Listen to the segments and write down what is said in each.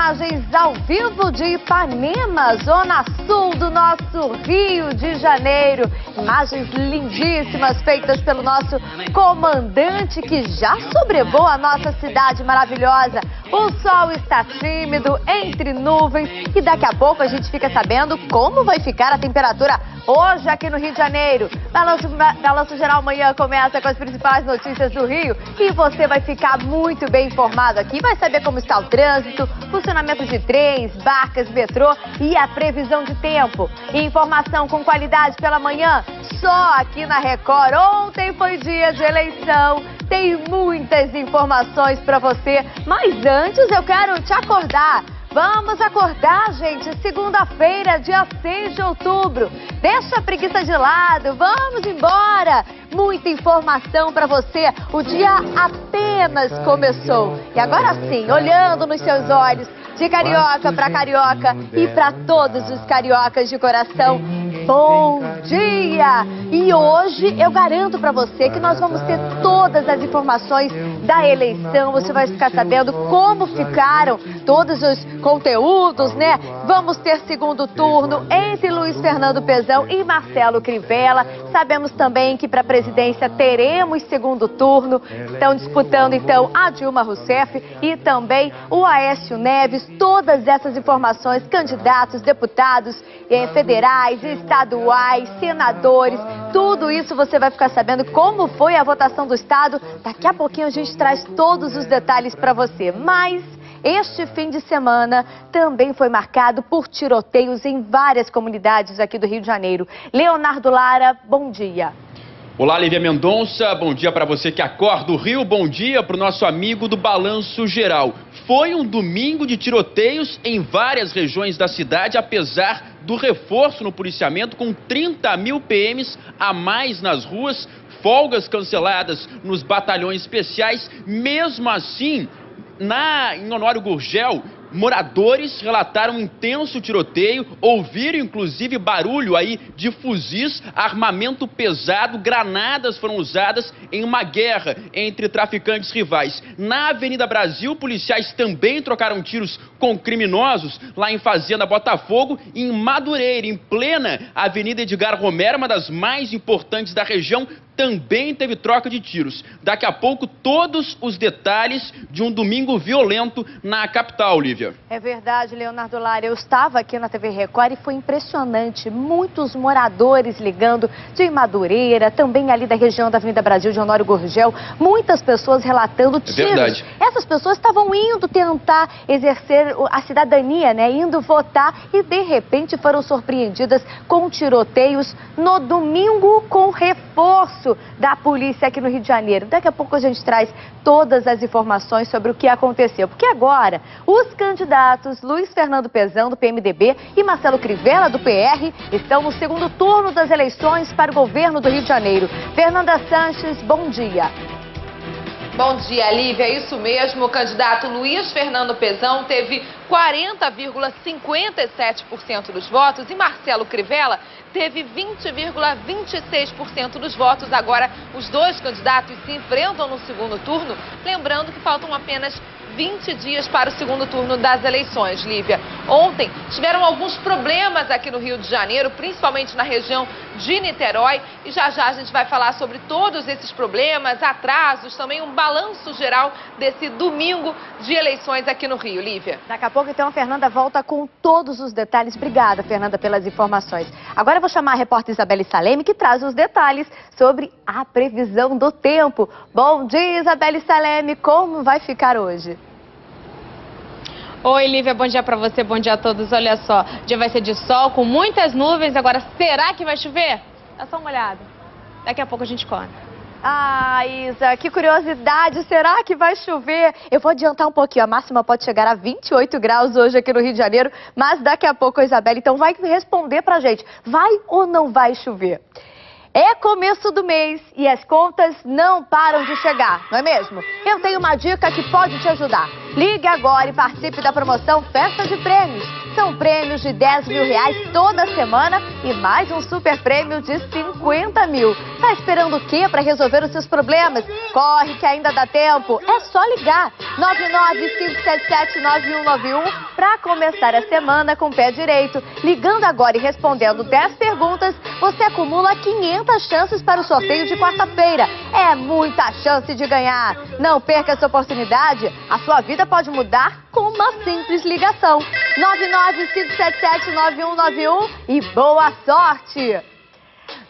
imagens ao vivo de Ipanema, zona sul do nosso Rio de Janeiro. Imagens lindíssimas feitas pelo nosso comandante que já sobrevoa a nossa cidade maravilhosa. O sol está tímido, entre nuvens, e daqui a pouco a gente fica sabendo como vai ficar a temperatura hoje aqui no Rio de Janeiro. Balanço Geral amanhã começa com as principais notícias do Rio e você vai ficar muito bem informado aqui. Vai saber como está o trânsito, funcionamento de trens, barcas, metrô e a previsão de tempo. Informação com qualidade pela manhã, só aqui na Record. Ontem foi dia de eleição, tem muitas informações para você, mas antes eu quero te acordar. Vamos acordar, gente, segunda-feira, dia 6 de outubro. Deixa a preguiça de lado, vamos embora. Muita informação para você, o dia apenas começou. E agora sim, olhando nos seus olhos, de carioca para carioca e para todos os cariocas de coração, bom dia! E hoje eu garanto para você que nós vamos ter todas as informações da eleição. Você vai ficar sabendo como ficaram todos os conteúdos, né? Vamos ter segundo turno entre Luiz Fernando Pezão e Marcelo Crivella. Sabemos também que para a presidência teremos segundo turno. Estão disputando então a Dilma Rousseff e também o Aécio Neves. Todas essas informações, candidatos, deputados federais, estaduais, senadores, tudo isso você vai ficar sabendo como foi a votação do Estado. Daqui a pouquinho a gente traz todos os detalhes para você. Mas este fim de semana também foi marcado por tiroteios em várias comunidades aqui do Rio de Janeiro. Leonardo Lara, bom dia. Olá, Lívia Mendonça, bom dia para você que acorda o Rio, bom dia para o nosso amigo do Balanço Geral. Foi um domingo de tiroteios em várias regiões da cidade, apesar do reforço no policiamento, com 30 mil PMs a mais nas ruas, folgas canceladas nos batalhões especiais. Mesmo assim, em Honório Gurgel, moradores relataram um intenso tiroteio, ouviram inclusive barulho aí de fuzis, armamento pesado, granadas foram usadas em uma guerra entre traficantes rivais. Na Avenida Brasil, policiais também trocaram tiros com criminosos lá em Fazenda Botafogo e em Madureira, em plena Avenida Edgar Romero, uma das mais importantes da região, também teve troca de tiros. Daqui a pouco, todos os detalhes de um domingo violento na capital, Lívia. É verdade, Leonardo Lara. Eu estava aqui na TV Record e foi impressionante. Muitos moradores ligando de Madureira, também ali da região da Avenida Brasil, de Honório Gurgel. Muitas pessoas relatando tiros. É verdade. Essas pessoas estavam indo tentar exercer a cidadania, né? Indo votar e, de repente, foram surpreendidas com tiroteios no domingo com reforço da polícia aqui no Rio de Janeiro. Daqui a pouco a gente traz todas as informações sobre o que aconteceu. Porque agora, os candidatos Luiz Fernando Pezão, do PMDB, e Marcelo Crivella, do PR, estão no segundo turno das eleições para o governo do Rio de Janeiro. Fernanda Sanches, bom dia. Bom dia, Lívia. É isso mesmo. O candidato Luiz Fernando Pezão teve 40,57% dos votos e Marcelo Crivella teve 20,26% dos votos. Agora, os dois candidatos se enfrentam no segundo turno. Lembrando que faltam apenas 20 dias para o segundo turno das eleições, Lívia. Ontem tiveram alguns problemas aqui no Rio de Janeiro, principalmente na região de Niterói. E já já a gente vai falar sobre todos esses problemas, atrasos, também um balanço geral desse domingo de eleições aqui no Rio, Lívia. Daqui a pouco, então, a Fernanda volta com todos os detalhes. Obrigada, Fernanda, pelas informações. Agora eu vou chamar a repórter Isabelle Salemi, que traz os detalhes sobre a previsão do tempo. Bom dia, Isabelle Salemi. Como vai ficar hoje? Oi, Lívia, bom dia pra você, bom dia a todos. Olha só, o dia vai ser de sol, com muitas nuvens. Agora, será que vai chover? Dá só uma olhada. Daqui a pouco a gente conta. Ah, Isa, que curiosidade, será que vai chover? Eu vou adiantar um pouquinho, a máxima pode chegar a 28 graus hoje aqui no Rio de Janeiro, mas daqui a pouco a Isabelle então vai responder pra gente, vai ou não vai chover? É começo do mês e as contas não param de chegar, não é mesmo? Eu tenho uma dica que pode te ajudar. Ligue agora e participe da promoção Festa de Prêmios. São prêmios de R$10 mil toda semana e mais um super prêmio de 50 mil. Tá esperando o quê para resolver os seus problemas? Corre que ainda dá tempo. É só ligar 995779191 para começar a semana com o pé direito. Ligando agora e respondendo 10 perguntas, você acumula 500 chances para o sorteio de quarta-feira. É muita chance de ganhar. Não perca essa oportunidade. A sua vida pode mudar com uma simples ligação. 995779191 e boa sorte!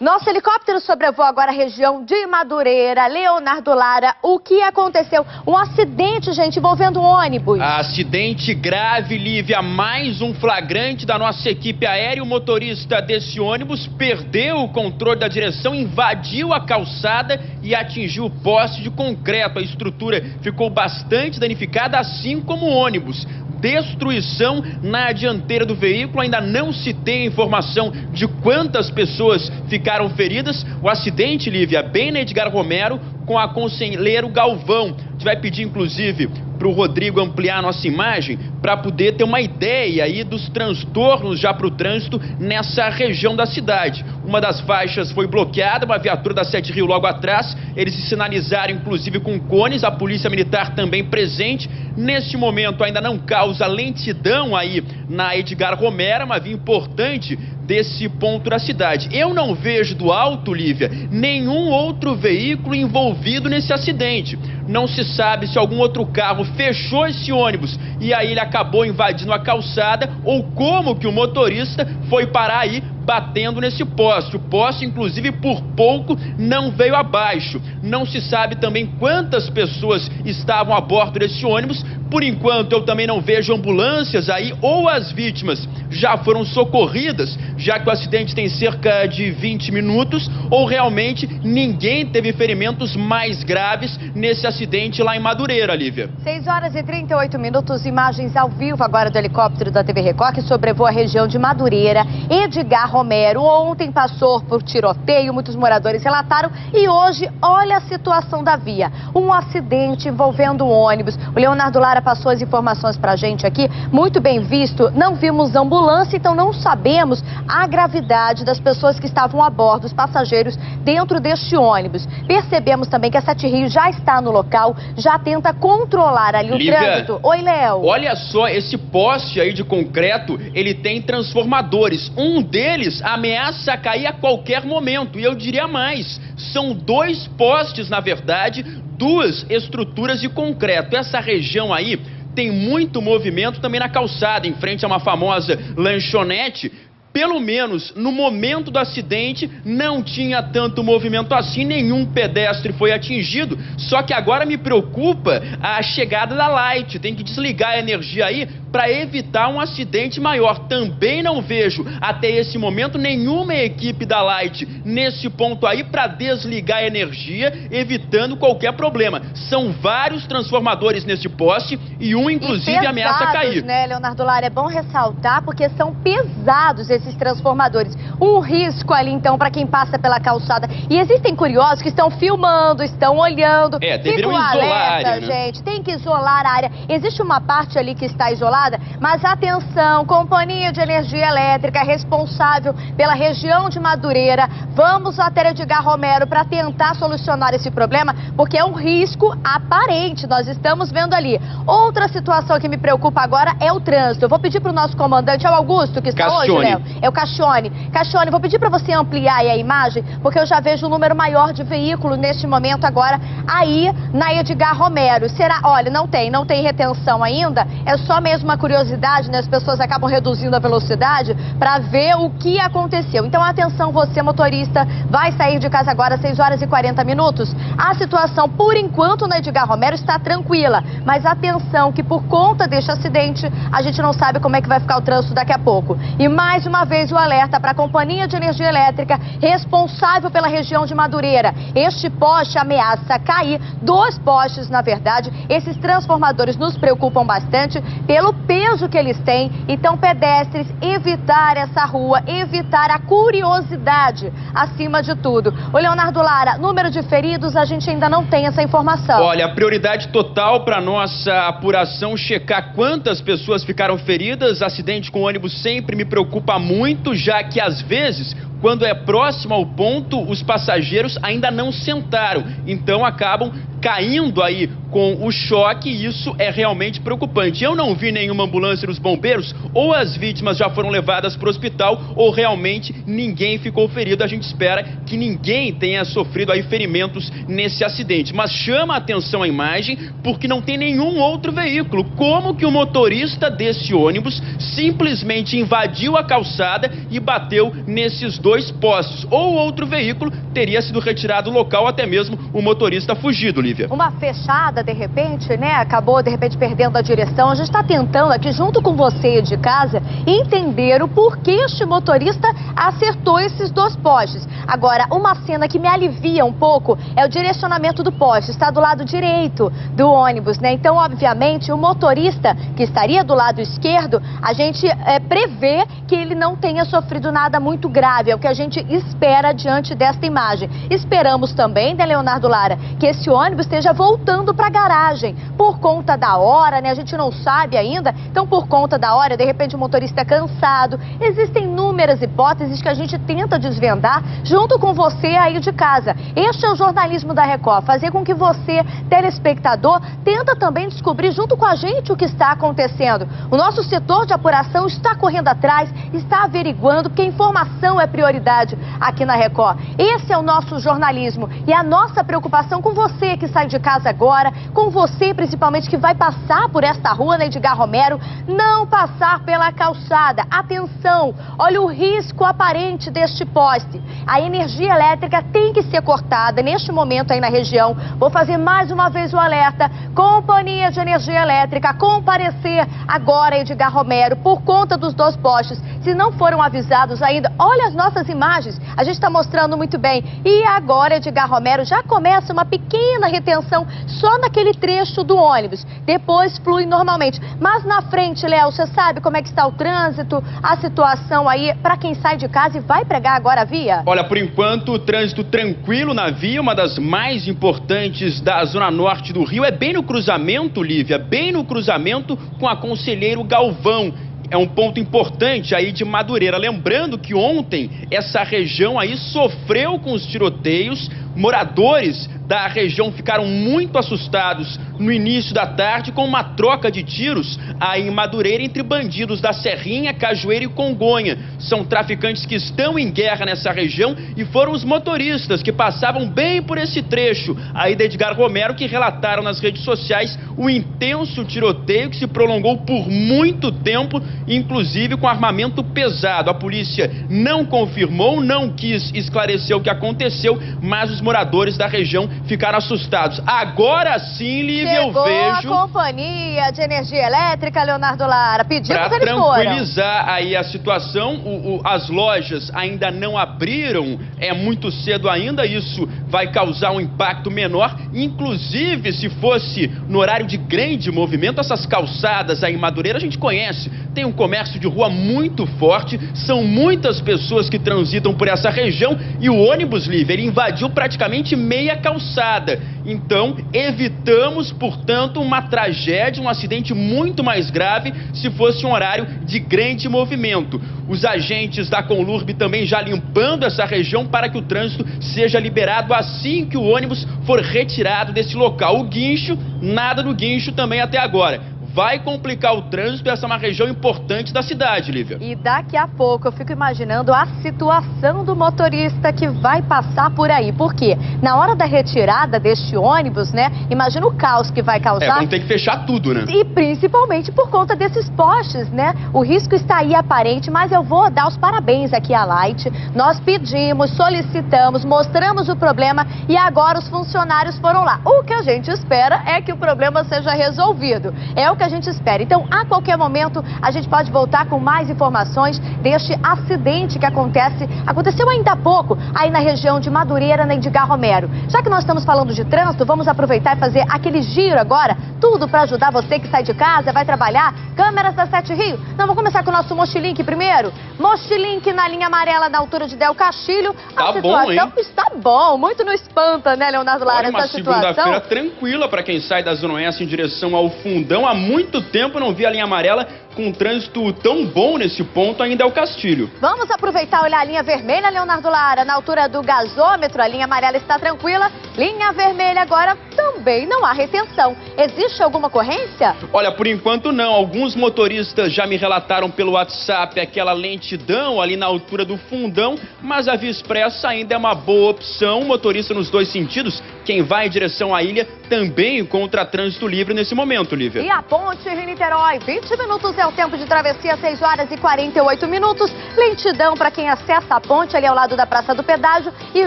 Nosso helicóptero sobrevoa agora a região de Madureira. Leonardo Lara, o que aconteceu? Um acidente, gente, envolvendo um ônibus. Acidente grave, Lívia. Mais um flagrante da nossa equipe aérea. O motorista desse ônibus perdeu o controle da direção, invadiu a calçada e atingiu o poste de concreto. A estrutura ficou bastante danificada, assim como o ônibus. Destruição na dianteira do veículo. Ainda não se tem informação de quantas pessoas ficaram feridas. O acidente, Lívia, bem na Edgar Romero, com a conselheiro Galvão. A gente vai pedir, inclusive, para o Rodrigo ampliar a nossa imagem para poder ter uma ideia aí dos transtornos já para o trânsito nessa região da cidade. Uma das faixas foi bloqueada, uma viatura da 7 Rio logo atrás. Eles se sinalizaram, inclusive, com cones. A polícia militar também presente. Neste momento ainda não causa lentidão aí na Edgar Romero, uma via importante desse ponto da cidade. Eu não vejo do alto, Lívia, nenhum outro veículo envolvido nesse acidente. Não se sabe se algum outro carro fechou esse ônibus e aí ele acabou invadindo a calçada ou como que o motorista foi parar aí batendo nesse poste. O poste, inclusive, por pouco não veio abaixo. Não se sabe também quantas pessoas estavam a bordo desse ônibus. Por enquanto, eu também não vejo ambulâncias aí ou as vítimas já foram socorridas, já que o acidente tem cerca de 20 minutos, ou realmente ninguém teve ferimentos mais graves nesse acidente lá em Madureira, Lívia. 6 horas e 38 minutos, imagens ao vivo agora do helicóptero da TV Record que sobrevoa a região de Madureira. Edgar Romero ontem passou por tiroteio, muitos moradores relataram, e hoje olha a situação da via. Um acidente envolvendo um ônibus. O Leonardo Lara passou as informações pra gente aqui, muito bem visto. Não vimos ambulância, então não sabemos a gravidade das pessoas que estavam a bordo, os passageiros dentro deste ônibus. Percebemos também que a 7 Rio já está no local, já tenta controlar ali o trânsito. Oi, Léo. Olha só, esse poste aí de concreto, ele tem transformadores. Um deles ameaça cair a qualquer momento, e eu diria mais, são 2 postes, na verdade, 2 estruturas de concreto. Essa região aí tem muito movimento também na calçada, em frente a uma famosa lanchonete. Pelo menos no momento do acidente não tinha tanto movimento assim, nenhum pedestre foi atingido. Só que agora me preocupa a chegada da Light, tem que desligar a energia aí para evitar um acidente maior. Também não vejo até esse momento nenhuma equipe da Light nesse ponto aí para desligar a energia, evitando qualquer problema. São vários transformadores nesse poste e um inclusive pesados, ameaça cair. Né, Leonardo Lara? É bom ressaltar porque são pesados esses transformadores. Um risco ali então para quem passa pela calçada. E existem curiosos que estão filmando, estão olhando. Deveriam isolar a área, né? Gente, tem que isolar a área. Existe uma parte ali que está isolada, mas atenção, Companhia de Energia Elétrica responsável pela região de Madureira. Vamos até Edgar Romero para tentar solucionar esse problema, porque é um risco aparente, nós estamos vendo ali. Outra situação que me preocupa agora é o trânsito. Eu vou pedir para o nosso comandante, é o Augusto, que está hoje, Léo. É o Caccione. Caccione, vou pedir para você ampliar aí a imagem, porque eu já vejo um número maior de veículos neste momento agora aí na Edgar Romero. Será? Olha, não tem retenção ainda, é só mesmo uma curiosidade, né? As pessoas acabam reduzindo a velocidade para ver o que aconteceu. Então, atenção você, motorista, vai sair de casa agora às 6 horas e 40 minutos. A situação, por enquanto, na Edgar Romero está tranquila, mas atenção que por conta deste acidente, a gente não sabe como é que vai ficar o trânsito daqui a pouco. E mais uma vez o alerta para a Companhia de Energia Elétrica responsável pela região de Madureira. Este poste ameaça cair, 2 postes na verdade. Esses transformadores nos preocupam bastante pelo peso que eles têm. Então, pedestres, evitar essa rua, evitar a curiosidade acima de tudo. Ô Leonardo Lara, número de feridos, a gente ainda não tem essa informação. Olha, a prioridade total para nossa apuração, checar quantas pessoas ficaram feridas. Acidente com ônibus sempre me preocupa muito, já que às vezes, quando é próximo ao ponto, os passageiros ainda não sentaram. Então acabam caindo aí com o choque e isso é realmente preocupante. Eu não vi nenhuma ambulância dos bombeiros, ou as vítimas já foram levadas para o hospital, ou realmente ninguém ficou ferido. A gente espera que ninguém tenha sofrido aí ferimentos nesse acidente. Mas chama a atenção a imagem, porque não tem nenhum outro veículo. Como que o motorista desse ônibus simplesmente invadiu a calçada e bateu nesses dois postes? Ou outro veículo teria sido retirado do local, até mesmo o motorista fugido, Lívia. Uma fechada, de repente, né? Acabou, de repente, perdendo a direção. A gente está tentando aqui, junto com você de casa, entender o porquê este motorista acertou esses dois postes. Agora, uma cena que me alivia um pouco é o direcionamento do poste. Está do lado direito do ônibus, né? Então, obviamente, o motorista que estaria do lado esquerdo, a gente prevê que ele não tenha sofrido nada muito grave. É o que a gente espera diante desta imagem. Esperamos também, né, Leonardo Lara, que esse ônibus esteja voltando para a garagem por conta da hora, né? A gente não sabe ainda. Então, por conta da hora, de repente o motorista é cansado. Existem inúmeras hipóteses que a gente tenta desvendar junto com você aí de casa. Este é o jornalismo da Record, fazer com que você, telespectador, tenta também descobrir junto com a gente o que está acontecendo. O nosso setor de apuração está correndo atrás, está averiguando, porque a informação é prioridade aqui na Record. Esse é o nosso jornalismo e a nossa preocupação com você que sai de casa agora, com você principalmente que vai passar por esta rua, né, Edgar Romero, não passar pela calçada. Atenção, olha o risco aparente deste poste. A energia elétrica tem que ser cortada neste momento aí na região. Vou fazer mais uma vez o alerta. Companhia de Energia Elétrica, comparecer agora, Edgar Romero, por conta dos dois postes. Se não foram avisados ainda, olha as nossas imagens, a gente está mostrando muito bem. E agora, Edgar Romero, já começa uma pequena retenção só naquele trecho do ônibus. Depois flui normalmente. Mas na frente, Léo, você sabe como é que está o trânsito, a situação aí para quem sai de casa e vai pegar agora a via? Olha, por enquanto, o trânsito tranquilo na via, uma das mais importantes da Zona Norte do Rio, é bem no cruzamento, Lívia, bem no cruzamento com a Conselheiro Galvão. É um ponto importante aí de Madureira. Lembrando que ontem essa região aí sofreu com os tiroteios. Moradores da região ficaram muito assustados no início da tarde com uma troca de tiros aí em Madureira entre bandidos da Serrinha, Cajueiro e Congonha. São traficantes que estão em guerra nessa região e foram os motoristas que passavam bem por esse trecho aí de Edgar Romero que relataram nas redes sociais o intenso tiroteio que se prolongou por muito tempo, inclusive com armamento pesado. A polícia não confirmou, não quis esclarecer o que aconteceu, mas os moradores da região ficaram assustados. Agora sim, Lívia, eu vejo... Chegou a Companhia de Energia Elétrica, Leonardo Lara. Pedimos, para eles foram. tranquilizar aí a situação, as lojas ainda não abriram, é muito cedo ainda, isso vai causar um impacto menor. Inclusive, se fosse no horário de grande movimento, essas calçadas aí em Madureira a gente conhece, tem um comércio de rua muito forte, são muitas pessoas que transitam por essa região e o ônibus, Lívia, ele invadiu praticamente meia calçada. Então, evitamos, portanto, uma tragédia, um acidente muito mais grave se fosse um horário de grande movimento. Os agentes da Conlurb também já limpando essa região para que o trânsito seja liberado assim que o ônibus for retirado desse local. O guincho, nada do guincho também até agora. Vai complicar o trânsito, essa é uma região importante da cidade, Lívia. E daqui a pouco eu fico imaginando a situação do motorista que vai passar por aí. Por quê? Na hora da retirada deste ônibus, né? Imagina o caos que vai causar. Vamos ter que fechar tudo, né? E principalmente por conta desses postes, né? O risco está aí aparente, mas eu vou dar os parabéns aqui à Light. Nós pedimos, solicitamos, mostramos o problema e agora os funcionários foram lá. O que a gente espera é que o problema seja resolvido. É o que que a gente espera. Então, a qualquer momento, a gente pode voltar com mais informações deste acidente que aconteceu ainda há pouco, aí na região de Madureira, na Edgar Romero. Já que nós estamos falando de trânsito, vamos aproveitar e fazer aquele giro agora, tudo para ajudar você que sai de casa, vai trabalhar, câmeras da 7 Rio. Não, vamos começar com o nosso Mochilink primeiro. Mochilink na linha amarela, na altura de Del Castilho. Tá bom, hein? Está bom, muito não espanta, né, Leonardo Lara, uma essa situação. Segunda-feira tranquila para quem sai da Zona Oeste em direção ao Fundão. Há muito tempo não vi a linha amarela com um trânsito tão bom nesse ponto, ainda é o Castilho. Vamos aproveitar e olhar a linha vermelha, Leonardo Lara, na altura do gasômetro. A linha amarela está tranquila, linha vermelha agora também não há retenção. Existe alguma ocorrência? Olha, por enquanto não. Alguns motoristas já me relataram pelo WhatsApp aquela lentidão ali na altura do Fundão, mas a Via Expressa ainda é uma boa opção. Motorista nos dois sentidos, quem vai em direção à ilha também encontra trânsito livre nesse momento, Lívia. E a ponte Rio-Niterói, 20 minutos é o tempo de travessia, 6 horas e 48 minutos. Lentidão para quem acessa a ponte ali ao lado da Praça do Pedágio e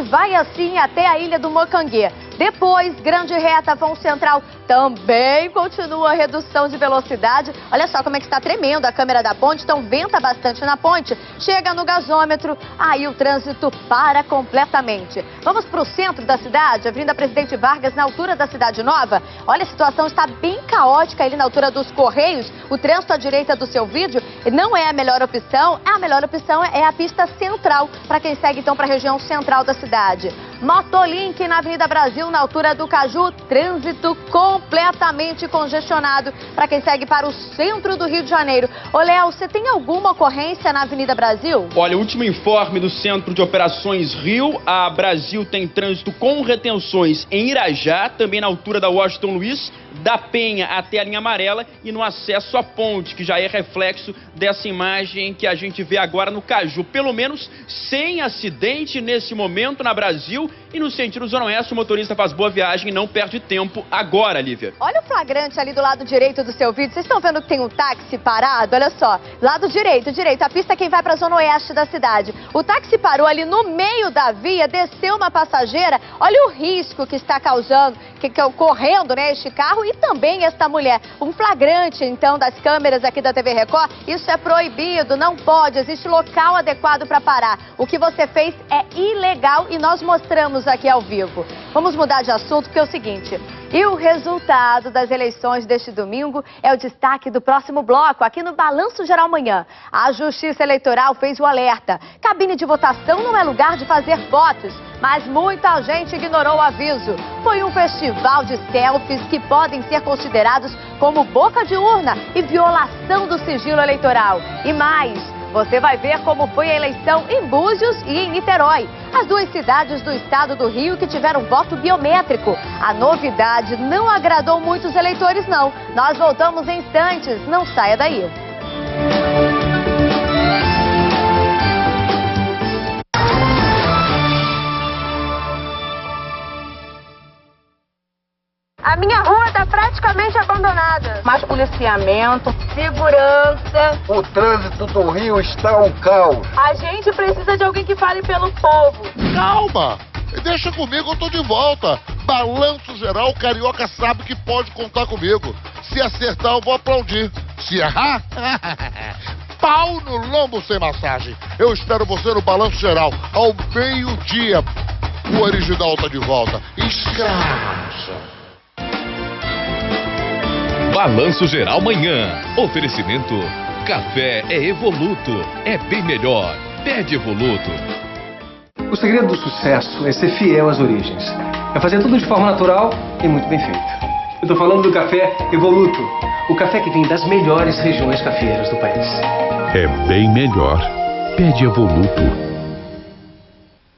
vai assim até a Ilha do Mocanguê. Depois, grande reta, vão central, também continua a redução de velocidade. Olha só como é que está tremendo a câmera da ponte, então venta bastante na ponte. Chega no gasômetro, aí o trânsito para completamente. Vamos para o centro da cidade, Avenida Presidente Vargas, na altura da Cidade Nova. Olha, a situação está bem caótica ali na altura dos Correios. O trânsito à direita do seu vídeo não é a melhor opção. A melhor opção é a pista central, para quem segue então para a região central da cidade. Motolink na Avenida Brasil, na altura do Caju, trânsito completamente congestionado para quem segue para o centro do Rio de Janeiro. Ô, Léo, você tem alguma ocorrência na Avenida Brasil? Olha, o último informe do Centro de Operações Rio, a Brasil tem trânsito com retenções em Irajá, também na altura da Washington Luiz, da Penha até a linha amarela e no acesso à ponte, que já é reflexo dessa imagem que a gente vê agora no Caju. Pelo menos sem acidente nesse momento na Brasil e no sentido Zona Oeste, o motorista faz boa viagem e não perde tempo agora, Lívia. Olha o flagrante ali do lado direito do seu vídeo. Vocês estão vendo que tem um táxi parado? Olha só, lado direito, a pista é quem vai para a Zona Oeste da cidade. O táxi parou ali no meio da via, desceu uma passageira. Olha o risco que está causando, correndo, né, este carro e também esta mulher. Um flagrante, então, das câmeras aqui da TV Record. Isso é proibido, não pode, existe local adequado para parar. O que você fez é ilegal e nós mostramos aqui ao vivo. Vamos mudar de assunto, porque é o seguinte... E o resultado das eleições deste domingo é o destaque do próximo bloco, aqui no Balanço Geral Amanhã. A Justiça Eleitoral fez o alerta. Cabine de votação não é lugar de fazer fotos, mas muita gente ignorou o aviso. Foi um festival de selfies que podem ser considerados como boca de urna e violação do sigilo eleitoral. E mais... Você vai ver como foi a eleição em Búzios e em Niterói, as duas cidades do estado do Rio que tiveram voto biométrico. A novidade não agradou muitos eleitores, não. Nós voltamos em instantes, não saia daí. A minha rua está praticamente abandonada. Mais policiamento, segurança. O trânsito do Rio está um caos. A gente precisa de alguém que fale pelo povo. Calma! Deixa comigo, eu tô de volta. Balanço Geral, carioca sabe que pode contar comigo. Se acertar, eu vou aplaudir. Se errar, pau no lombo sem massagem. Eu espero você no Balanço Geral, ao meio-dia. O original tá de volta. Escracha! Balanço Geral Manhã. Oferecimento. Café é Evoluto. É bem melhor. Pede Evoluto. O segredo do sucesso é ser fiel às origens. É fazer tudo de forma natural e muito bem feito. Eu tô falando do café Evoluto. O café que vem das melhores regiões cafeeiras do país. É bem melhor. Pede Evoluto.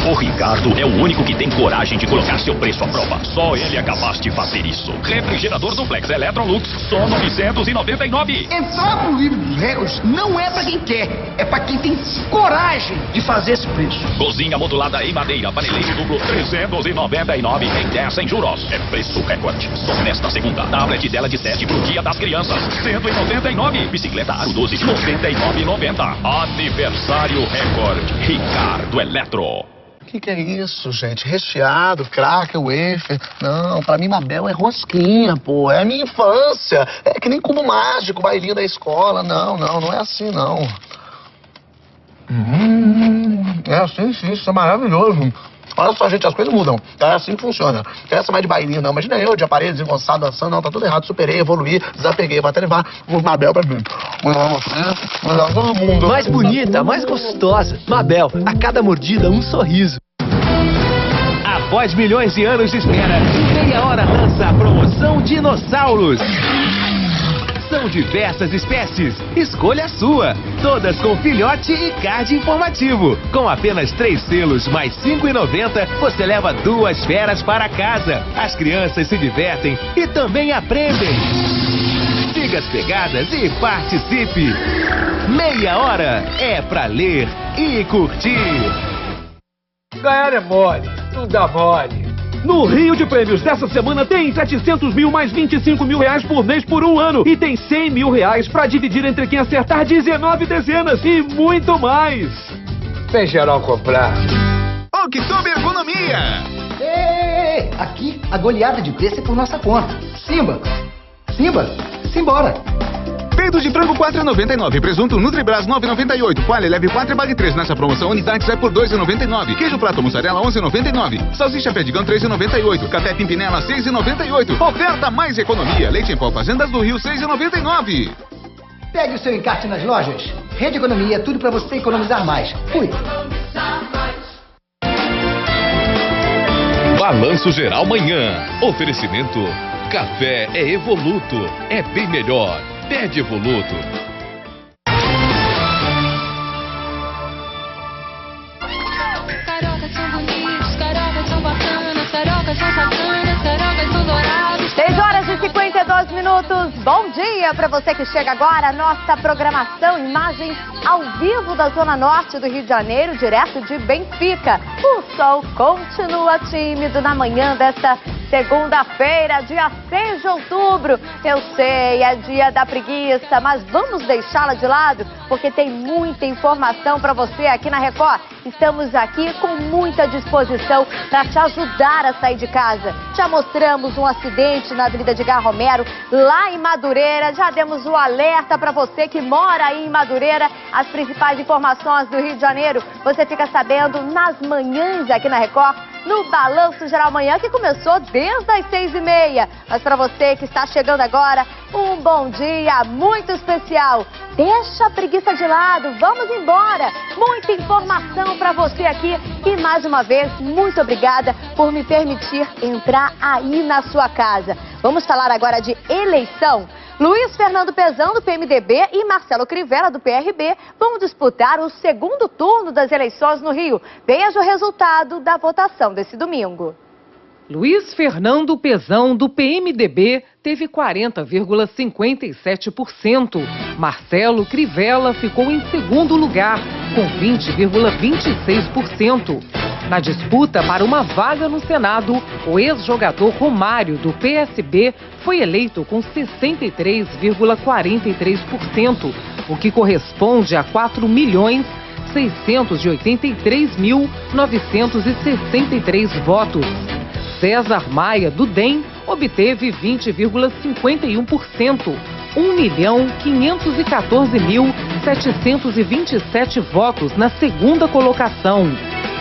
O Ricardo é o único que tem coragem de colocar seu preço à prova. Só ele é capaz de fazer isso. Refrigerador Duplex Electrolux, só R$ 999. Entrar pro livro dos recordes não é pra quem quer, é pra quem tem coragem de fazer esse preço. Cozinha modulada em madeira, paneleiro duplo, R$ 399 em 10 sem juros. É preço recorde. Só nesta segunda, tablet dela de 7 pro Dia das Crianças, R$ 199. Bicicleta Aro 12, R$ 99,90. Aniversário recorde. Ricardo Eletro. Que é isso, gente? Recheado, cracker, wafer. Não, pra mim Mabel é rosquinha, pô. É a minha infância. É que nem cubo mágico, bailinho da escola. Não é assim, não. É assim, sim, isso é maravilhoso. Olha só, gente, as coisas mudam. É assim que funciona. Essa mais de bailinho, não. Imagina eu, de aparelho desengonçado, dançando. Não, tá tudo errado. Superei, evoluí, desapeguei. Vou até levar o Mabel pra mim. Vou levar todo mundo. Mais bonita, mais gostosa. Mabel, a cada mordida, um sorriso. Após milhões de anos de espera, Meia Hora lança a promoção Dinossauros. São diversas espécies. Escolha a sua. Todas com filhote e card informativo. Com apenas 3 selos mais R$ 5,90, você leva 2 feras para casa. As crianças se divertem e também aprendem. Siga as pegadas e participe. Meia Hora é pra ler e curtir. Ganhar é mole, não dá mole. No Rio de Prêmios dessa semana tem 700 mil mais 25 mil reais por mês por um ano. E tem 100 mil reais pra dividir entre quem acertar 19 dezenas e muito mais. Vem geral comprar. Oktober Economia. Ei, aqui a goleada de preço é por nossa conta. Simba, simbora. Peito de frango 4,99. Presunto Nutribras 9,98. Palha leve 4 e pague 3. Nessa promoção, unidade sai por 2,99. Queijo prato mussarela 11,99. Salsicha Perdigão 3,98. Café Pimpinela 6,98. Oferta mais economia. Leite em pó Fazendas do Rio 6,99. Pegue o seu encarte nas lojas. Rede Economia é tudo pra você economizar mais. Fui. Balanço Geral Manhã. Oferecimento. Café é Evoluto. É bem melhor. Pede Evoluto. Carocas são bonitos, carocas são bacanas, carocas são sacanas, carocas são dourados. 6h52. Bom dia para você que chega agora. Nossa programação, imagens ao vivo da Zona Norte do Rio de Janeiro, direto de Benfica. O sol continua tímido na manhã desta segunda-feira, dia 6 de outubro. Eu sei, é dia da preguiça, mas vamos deixá-la de lado, porque tem muita informação para você aqui na Record. Estamos aqui com muita disposição para te ajudar a sair de casa. Já mostramos um acidente na Avenida Edgar Romero, lá em Madureira. Já demos o alerta para você que mora aí em Madureira. As principais informações do Rio de Janeiro você fica sabendo nas manhãs aqui na Record, no Balanço Geral Manhã, que começou desde as 6h30. Mas para você que está chegando agora, um bom dia muito especial. Deixa a preguiça de lado, vamos embora. Muita informação para você aqui. E mais uma vez, muito obrigada por me permitir entrar aí na sua casa. Vamos falar agora de eleição. Luiz Fernando Pezão, do PMDB, e Marcelo Crivella, do PRB, vão disputar o segundo turno das eleições no Rio. Veja o resultado da votação desse domingo. Luiz Fernando Pezão, do PMDB, teve 40,57%. Marcelo Crivella ficou em segundo lugar, com 20,26%. Na disputa para uma vaga no Senado, o ex-jogador Romário, do PSB, foi eleito com 63,43%, o que corresponde a 4.683.963 votos. César Maia, do DEM, obteve 20,51%, 1.514.727 votos na segunda colocação.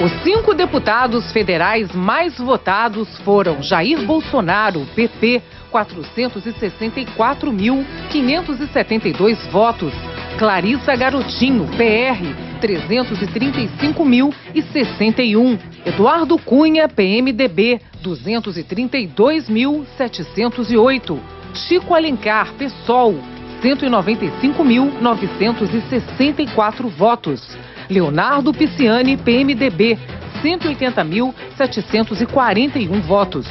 Os 5 deputados federais mais votados foram Jair Bolsonaro, PP, 464.572 votos. Clarissa Garotinho, PR, 335.061. Eduardo Cunha, PMDB, 232.708. Chico Alencar, PSOL, 195.964 votos. Leonardo Pisciani, PMDB, 180.741 votos.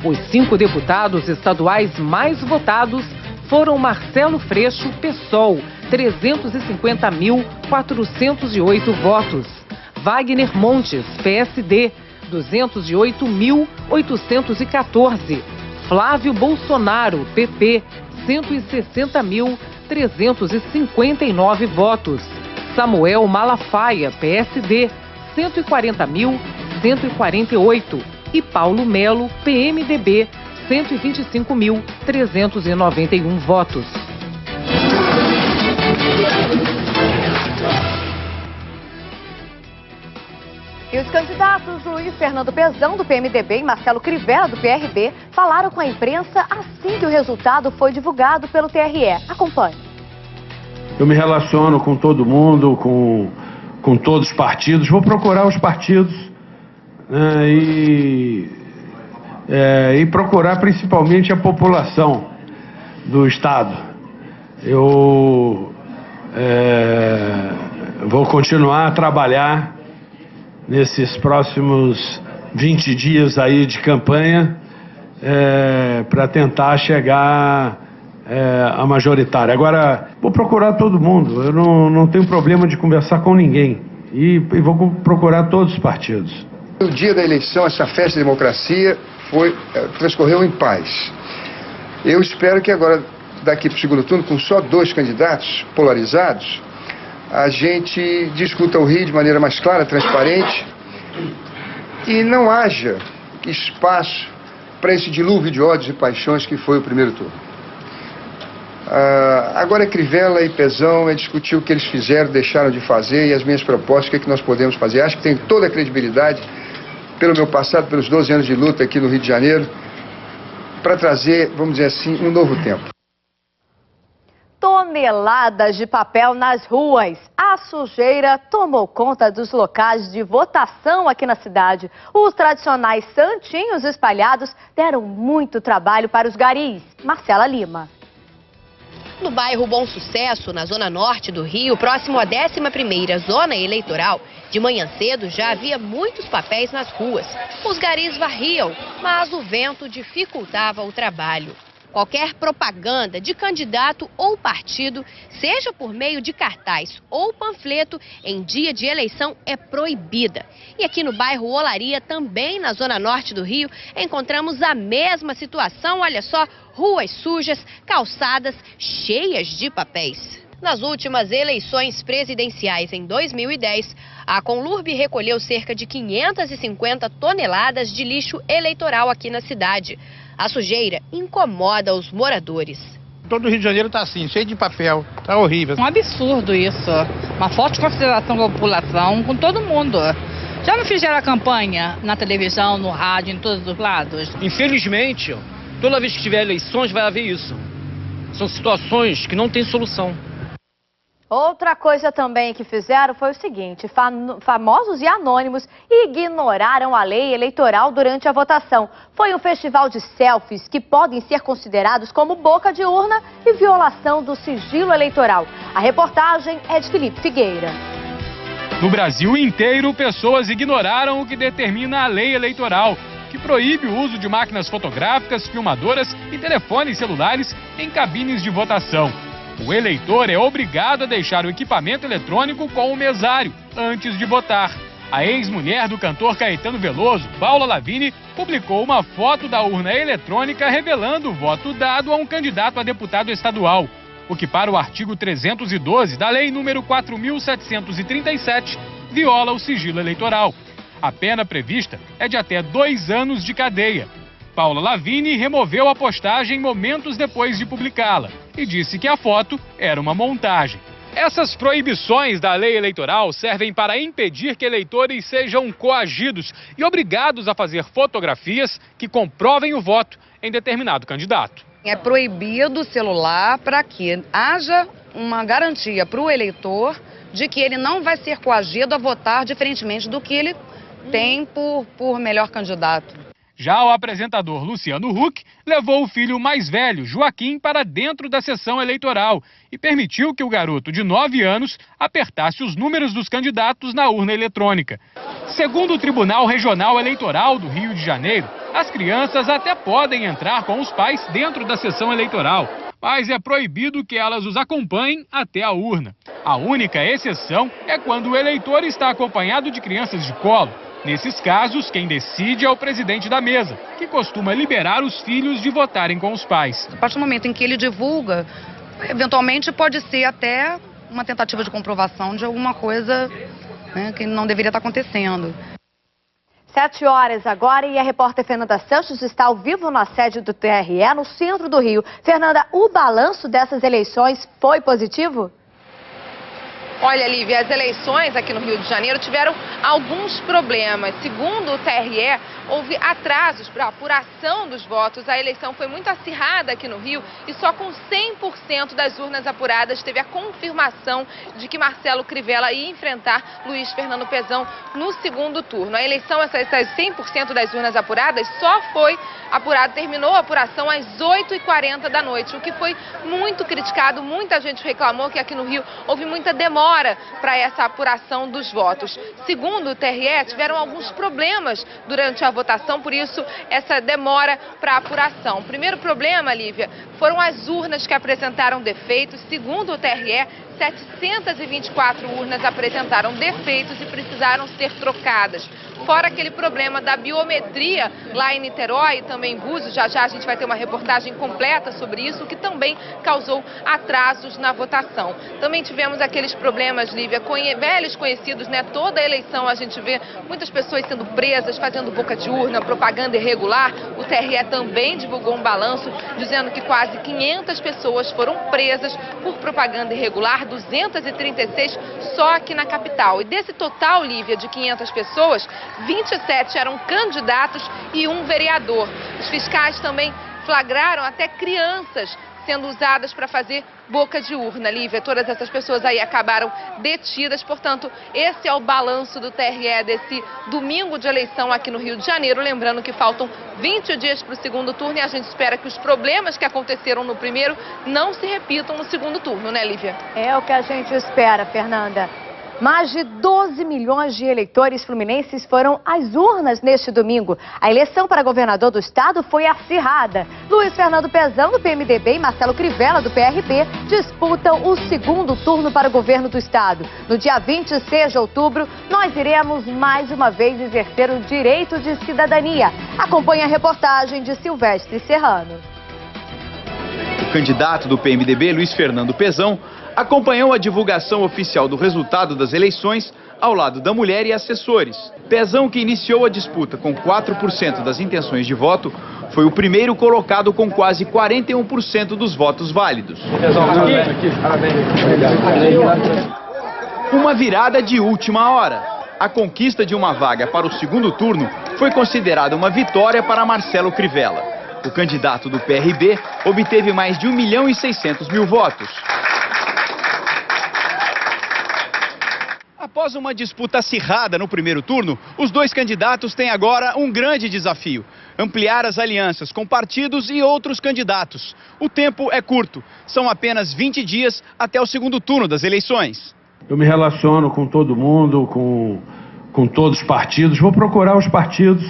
Os 5 deputados estaduais mais votados foram Marcelo Freixo, PSOL, 350.408 votos. Wagner Montes, PSD, 208.814. Flávio Bolsonaro, PP, 160.359 votos. Samuel Malafaia, PSD, 140.186 148. E Paulo Melo, PMDB, 125.391 votos. E os candidatos Luiz Fernando Pezão, do PMDB, e Marcelo Crivella, do PRB, falaram com a imprensa assim que o resultado foi divulgado pelo TRE. Acompanhe. Eu me relaciono com todo mundo, com todos os partidos. Vou procurar os partidos, né, e procurar principalmente a população do Estado. Eu vou continuar a trabalhar nesses próximos 20 dias aí de campanha para tentar chegar à majoritária. Agora, vou procurar todo mundo, eu não tenho problema de conversar com ninguém e vou procurar todos os partidos. O dia da eleição, essa festa de democracia transcorreu em paz. Eu espero que agora, daqui para o segundo turno, com só 2 candidatos polarizados, a gente discuta o Rio de maneira mais clara, transparente, e não haja espaço para esse dilúvio de ódios e paixões que foi o primeiro turno. Agora é Crivella e Pezão, é discutir o que eles fizeram, deixaram de fazer e as minhas propostas, o que é que nós podemos fazer. Acho que tem toda a credibilidade, pelo meu passado, pelos 12 anos de luta aqui no Rio de Janeiro, para trazer, vamos dizer assim, um novo tempo. Toneladas de papel nas ruas. A sujeira tomou conta dos locais de votação aqui na cidade. Os tradicionais santinhos espalhados deram muito trabalho para os garis. Marcela Lima. No bairro Bom Sucesso, na zona norte do Rio, próximo à 11ª zona eleitoral, de manhã cedo já havia muitos papéis nas ruas. Os garis varriam, mas o vento dificultava o trabalho. Qualquer propaganda de candidato ou partido, seja por meio de cartaz ou panfleto, em dia de eleição é proibida. E aqui no bairro Olaria, também na zona norte do Rio, encontramos a mesma situação. Olha só, ruas sujas, calçadas cheias de papéis. Nas últimas eleições presidenciais em 2010, a Conlurb recolheu cerca de 550 toneladas de lixo eleitoral aqui na cidade. A sujeira incomoda os moradores. Todo o Rio de Janeiro está assim, cheio de papel, tá horrível. Um absurdo isso, uma forte consideração da população com todo mundo. Já não fizeram a campanha na televisão, no rádio, em todos os lados? Infelizmente, toda vez que tiver eleições vai haver isso. São situações que não têm solução. Outra coisa também que fizeram foi o seguinte: famosos e anônimos ignoraram a lei eleitoral durante a votação. Foi um festival de selfies que podem ser considerados como boca de urna e violação do sigilo eleitoral. A reportagem é de Felipe Figueira. No Brasil inteiro, pessoas ignoraram o que determina a lei eleitoral, que proíbe o uso de máquinas fotográficas, filmadoras e telefones celulares em cabines de votação. O eleitor é obrigado a deixar o equipamento eletrônico com o mesário antes de votar. A ex-mulher do cantor Caetano Veloso, Paula Lavigne, publicou uma foto da urna eletrônica revelando o voto dado a um candidato a deputado estadual, o que, para o artigo 312 da Lei número 4.737, viola o sigilo eleitoral. A pena prevista é de até 2 anos de cadeia. Paula Lavigne removeu a postagem momentos depois de publicá-la e disse que a foto era uma montagem. Essas proibições da lei eleitoral servem para impedir que eleitores sejam coagidos e obrigados a fazer fotografias que comprovem o voto em determinado candidato. É proibido o celular para que haja uma garantia para o eleitor de que ele não vai ser coagido a votar diferentemente do que ele tem por melhor candidato. Já o apresentador Luciano Huck levou o filho mais velho, Joaquim, para dentro da sessão eleitoral e permitiu que o garoto de 9 anos apertasse os números dos candidatos na urna eletrônica. Segundo o Tribunal Regional Eleitoral do Rio de Janeiro, as crianças até podem entrar com os pais dentro da sessão eleitoral, mas é proibido que elas os acompanhem até a urna. A única exceção é quando o eleitor está acompanhado de crianças de colo. Nesses casos, quem decide é o presidente da mesa, que costuma liberar os filhos de votarem com os pais. A partir do momento em que ele divulga, eventualmente pode ser até uma tentativa de comprovação de alguma coisa, né, que não deveria estar acontecendo. 7 horas agora e a repórter Fernanda Santos está ao vivo na sede do TRE, no centro do Rio. Fernanda, o balanço dessas eleições foi positivo? Olha, Lívia, as eleições aqui no Rio de Janeiro tiveram alguns problemas. Segundo o TRE, houve atrasos para a apuração dos votos. A eleição foi muito acirrada aqui no Rio e só com 100% das urnas apuradas teve a confirmação de que Marcelo Crivella ia enfrentar Luiz Fernando Pezão no segundo turno. A eleição, essas 100% das urnas apuradas, só foi apurada, terminou a apuração às 8h40 da noite, o que foi muito criticado. Muita gente reclamou que aqui no Rio houve muita demora para essa apuração dos votos. Segundo o TRE, tiveram alguns problemas durante a votação, por isso essa demora para a apuração. O primeiro problema, Lívia, foram as urnas que apresentaram defeitos. Segundo o TRE, 724 urnas apresentaram defeitos e precisaram ser trocadas. Fora aquele problema da biometria lá em Niterói e também em Búzios, já a gente vai ter uma reportagem completa sobre isso, que também causou atrasos na votação. Também tivemos aqueles problemas, Lívia, velhos conhecidos, né? Toda a eleição a gente vê muitas pessoas sendo presas, fazendo boca de urna, propaganda irregular. O TRE também divulgou um balanço dizendo que quase 500 pessoas foram presas por propaganda irregular, 236 só aqui na capital. E desse total, Lívia, de 500 pessoas, 27 eram candidatos e um vereador. Os fiscais também flagraram até crianças sendo usadas para fazer boca de urna, Lívia. Todas essas pessoas aí acabaram detidas, portanto, esse é o balanço do TRE desse domingo de eleição aqui no Rio de Janeiro. Lembrando que faltam 20 dias para o segundo turno e a gente espera que os problemas que aconteceram no primeiro não se repitam no segundo turno, né, Lívia? É o que a gente espera, Fernanda. Mais de 12 milhões de eleitores fluminenses foram às urnas neste domingo. A eleição para governador do estado foi acirrada. Luiz Fernando Pezão, do PMDB, e Marcelo Crivella, do PRB, disputam o segundo turno para o governo do estado. No dia 26 de outubro, nós iremos mais uma vez exercer o direito de cidadania. Acompanhe a reportagem de Silvestre Serrano. O candidato do PMDB, Luiz Fernando Pezão, acompanhou a divulgação oficial do resultado das eleições ao lado da mulher e assessores. Pezão, que iniciou a disputa com 4% das intenções de voto, foi o primeiro colocado com quase 41% dos votos válidos. Uma virada de última hora. A conquista de uma vaga para o segundo turno foi considerada uma vitória para Marcelo Crivella. O candidato do PRB obteve mais de 1.600.000 votos. Após uma disputa acirrada no primeiro turno, os dois candidatos têm agora um grande desafio: ampliar as alianças com partidos e outros candidatos. O tempo é curto, são apenas 20 dias até o segundo turno das eleições. Eu me relaciono com todo mundo, com todos os partidos, vou procurar os partidos,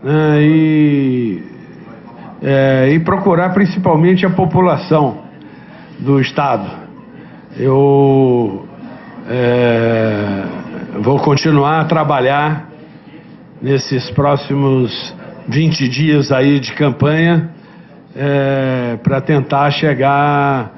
né, e procurar principalmente a população do estado. Eu vou continuar a trabalhar nesses próximos 20 dias aí de campanha para tentar chegar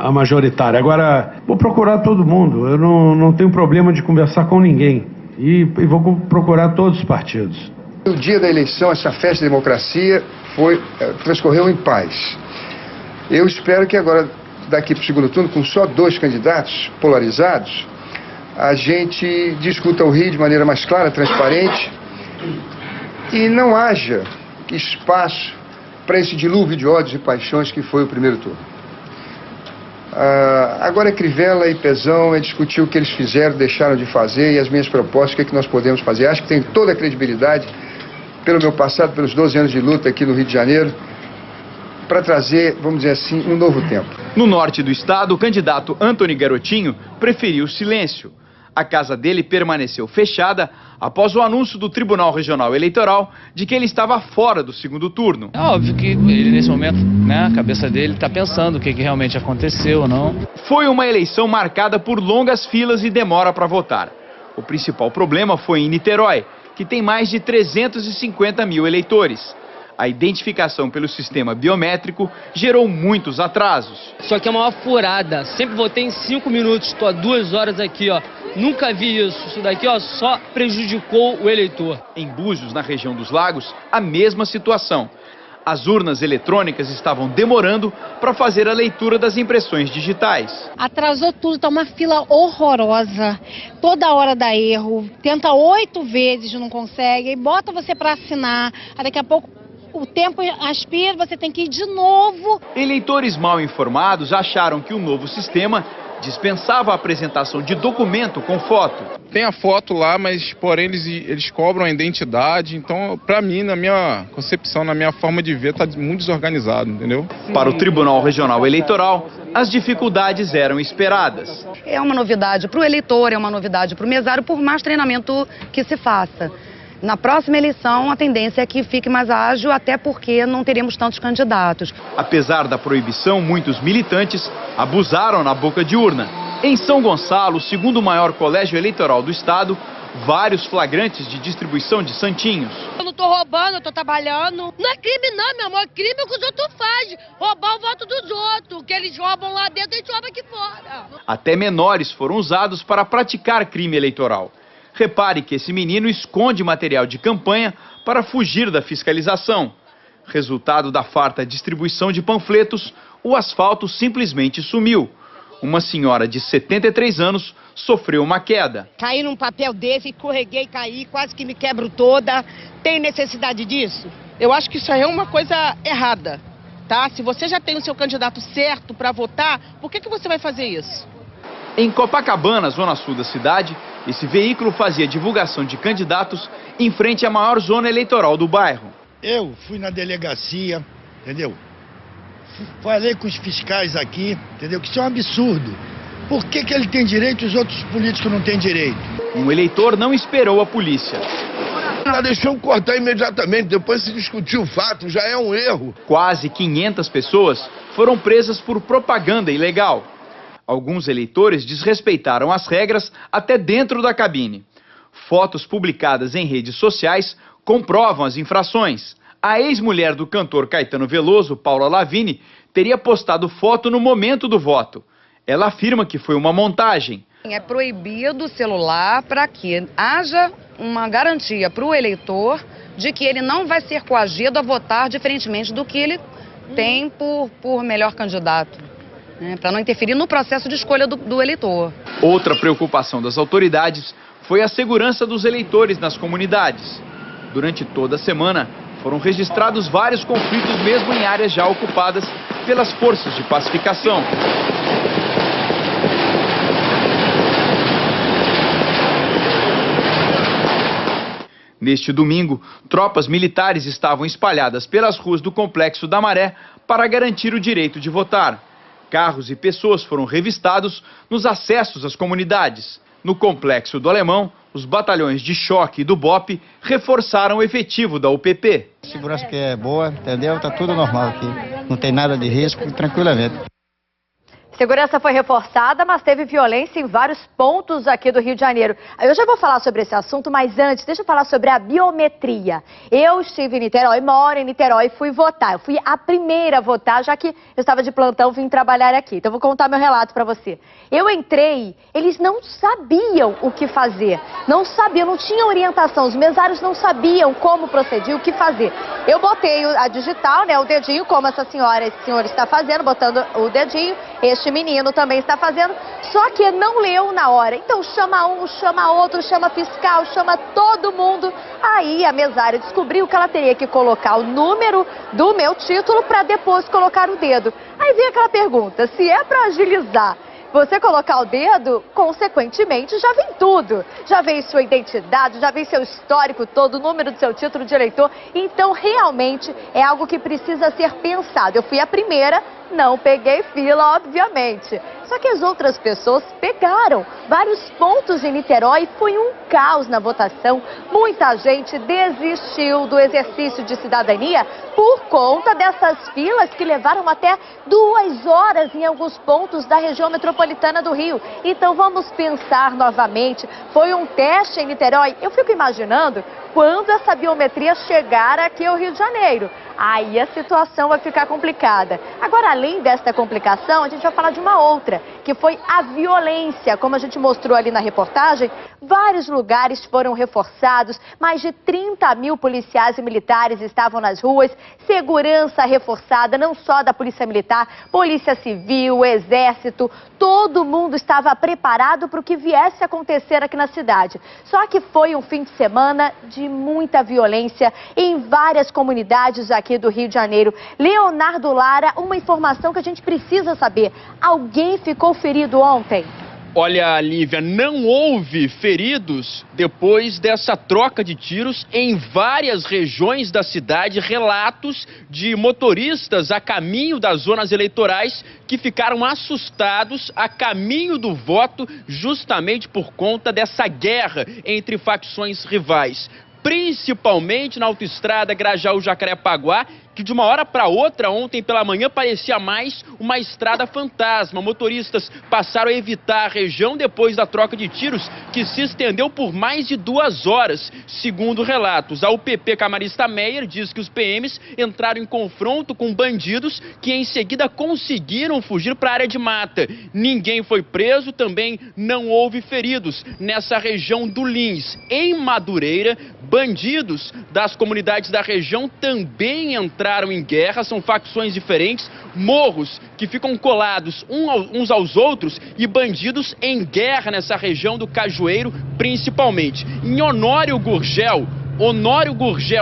à majoritária. Agora, vou procurar todo mundo, eu não tenho problema de conversar com ninguém e vou procurar todos os partidos. O dia da eleição, essa festa da democracia transcorreu em paz. Eu espero que agora, daqui para o segundo turno, com só 2 candidatos polarizados, a gente discuta o Rio de maneira mais clara, transparente, e não haja espaço para esse dilúvio de ódios e paixões que foi o primeiro turno. Agora é Crivella e Pezão, discutir o que eles fizeram, deixaram de fazer e as minhas propostas, o que é que nós podemos fazer. Acho que tem toda a credibilidade, pelo meu passado, pelos 12 anos de luta aqui no Rio de Janeiro, para trazer, vamos dizer assim, um novo tempo. No norte do estado, o candidato Antony Garotinho preferiu silêncio. A casa dele permaneceu fechada após o anúncio do Tribunal Regional Eleitoral de que ele estava fora do segundo turno. É óbvio que ele, nesse momento, né, a cabeça dele está pensando o que realmente aconteceu ou não. Foi uma eleição marcada por longas filas e demora para votar. O principal problema foi em Niterói, que tem mais de 350 mil eleitores. A identificação pelo sistema biométrico gerou muitos atrasos. Isso aqui é uma furada. Sempre votei em 5 minutos, estou há 2 horas aqui, ó. Nunca vi isso. Isso daqui, ó, só prejudicou o eleitor. Em Búzios, na região dos Lagos, a mesma situação. As urnas eletrônicas estavam demorando para fazer a leitura das impressões digitais. Atrasou tudo, tá uma fila horrorosa. Toda hora dá erro. Tenta 8 vezes, não consegue. E bota você para assinar. Aí daqui a pouco o tempo aspira, você tem que ir de novo. Eleitores mal informados acharam que o novo sistema dispensava a apresentação de documento com foto. Tem a foto lá, mas porém eles cobram a identidade. Então, para mim, na minha concepção, na minha forma de ver, está muito desorganizado, entendeu? Para o Tribunal Regional Eleitoral, as dificuldades eram esperadas. É uma novidade para o eleitor, é uma novidade para o mesário, por mais treinamento que se faça. Na próxima eleição, a tendência é que fique mais ágil, até porque não teremos tantos candidatos. Apesar da proibição, muitos militantes abusaram na boca de urna. Em São Gonçalo, o segundo maior colégio eleitoral do estado, vários flagrantes de distribuição de santinhos. Eu não tô roubando, eu tô trabalhando. Não é crime não, meu amor, é crime o que os outros fazem. Roubar o voto dos outros. O que eles roubam lá dentro, eles roubam aqui fora. Até menores foram usados para praticar crime eleitoral. Repare que esse menino esconde material de campanha para fugir da fiscalização. Resultado da farta distribuição de panfletos, o asfalto simplesmente sumiu. Uma senhora de 73 anos sofreu uma queda. Caí num papel desse, escorreguei, caí, quase que me quebro toda. Tem necessidade disso? Eu acho que isso aí é uma coisa errada, tá? Se você já tem o seu candidato certo para votar, por que você vai fazer isso? Em Copacabana, zona sul da cidade, esse veículo fazia divulgação de candidatos em frente à maior zona eleitoral do bairro. Eu fui na delegacia, entendeu? Falei com os fiscais aqui, entendeu? Que isso é um absurdo. Por que ele tem direito e os outros políticos não têm direito? Um eleitor não esperou a polícia. Ela deixou cortar imediatamente, depois se discutiu o fato, já é um erro. Quase 500 pessoas foram presas por propaganda ilegal. Alguns eleitores desrespeitaram as regras até dentro da cabine. Fotos publicadas em redes sociais comprovam as infrações. A ex-mulher do cantor Caetano Veloso, Paula Lavigne, teria postado foto no momento do voto. Ela afirma que foi uma montagem. É proibido o celular para que haja uma garantia para o eleitor de que ele não vai ser coagido a votar diferentemente do que ele tem por melhor candidato. Para não interferir no processo de escolha do eleitor. Outra preocupação das autoridades foi a segurança dos eleitores nas comunidades. Durante toda a semana, foram registrados vários conflitos mesmo em áreas já ocupadas pelas forças de pacificação. Neste domingo, tropas militares estavam espalhadas pelas ruas do Complexo da Maré para garantir o direito de votar. Carros e pessoas foram revistados nos acessos às comunidades. No Complexo do Alemão, os batalhões de choque e do BOP reforçaram o efetivo da UPP. A segurança que é boa, entendeu? Tá tudo normal aqui. Não tem nada de risco, tranquilamente. Segurança foi reforçada, mas teve violência em vários pontos aqui do Rio de Janeiro. Eu já vou falar sobre esse assunto, mas antes, deixa eu falar sobre a biometria. Eu estive em Niterói, moro em Niterói e fui votar. Eu fui a primeira a votar, já que eu estava de plantão, vim trabalhar aqui. Então, eu vou contar meu relato para você. Eu entrei, eles não sabiam o que fazer. Não sabiam, não tinham orientação. Os mesários não sabiam como proceder, o que fazer. Eu botei a digital, né, o dedinho, como essa senhora, esse senhor está fazendo, botando o dedinho. Este menino também está fazendo, só que não leu na hora. Então chama um, chama outro, chama fiscal, chama todo mundo. Aí a mesária descobriu que ela teria que colocar o número do meu título para depois colocar o dedo. Aí vem aquela pergunta, se é para agilizar, você colocar o dedo, consequentemente, já vem tudo. Já vem sua identidade, já vem seu histórico todo, o número do seu título de eleitor. Então, realmente, é algo que precisa ser pensado. Eu fui a primeira, não peguei fila, obviamente. Só que as outras pessoas pegaram. Vários pontos em Niterói, foi um caos na votação. Muita gente desistiu do exercício de cidadania por conta dessas filas que levaram até 2 horas em alguns pontos da região metropolitana do Rio. Então vamos pensar novamente. Foi um teste em Niterói. Eu fico imaginando quando essa biometria chegar aqui ao Rio de Janeiro. Aí a situação vai ficar complicada. Agora, além desta complicação, a gente vai falar de uma outra, que foi a violência. Como a gente mostrou ali na reportagem, vários lugares foram reforçados, mais de 30 mil policiais e militares estavam nas ruas, segurança reforçada, não só da Polícia Militar, Polícia Civil, Exército, todo mundo estava preparado para o que viesse a acontecer aqui na cidade. Só que foi um fim de semana de muita violência em várias comunidades aqui do Rio de Janeiro. Leonardo Lara, uma informação que a gente precisa saber. Alguém ficou ferido ontem? Olha, Lívia, não houve feridos depois dessa troca de tiros em várias regiões da cidade. Relatos de motoristas a caminho das zonas eleitorais que ficaram assustados a caminho do voto justamente por conta dessa guerra entre facções rivais. Principalmente na autoestrada Grajaú-Jacarepaguá, que de uma hora para outra, ontem pela manhã, parecia mais uma estrada fantasma. Motoristas passaram a evitar a região depois da troca de tiros, que se estendeu por mais de 2 horas. Segundo relatos, a UPP Camarista Meyer diz que os PMs entraram em confronto com bandidos que em seguida conseguiram fugir para a área de mata. Ninguém foi preso, também não houve feridos nessa região do Lins. Em Madureira, bandidos das comunidades da região também entraram em guerra, são facções diferentes, morros que ficam colados uns aos outros e bandidos em guerra nessa região do Cajueiro, principalmente. Em Honório Gurgel,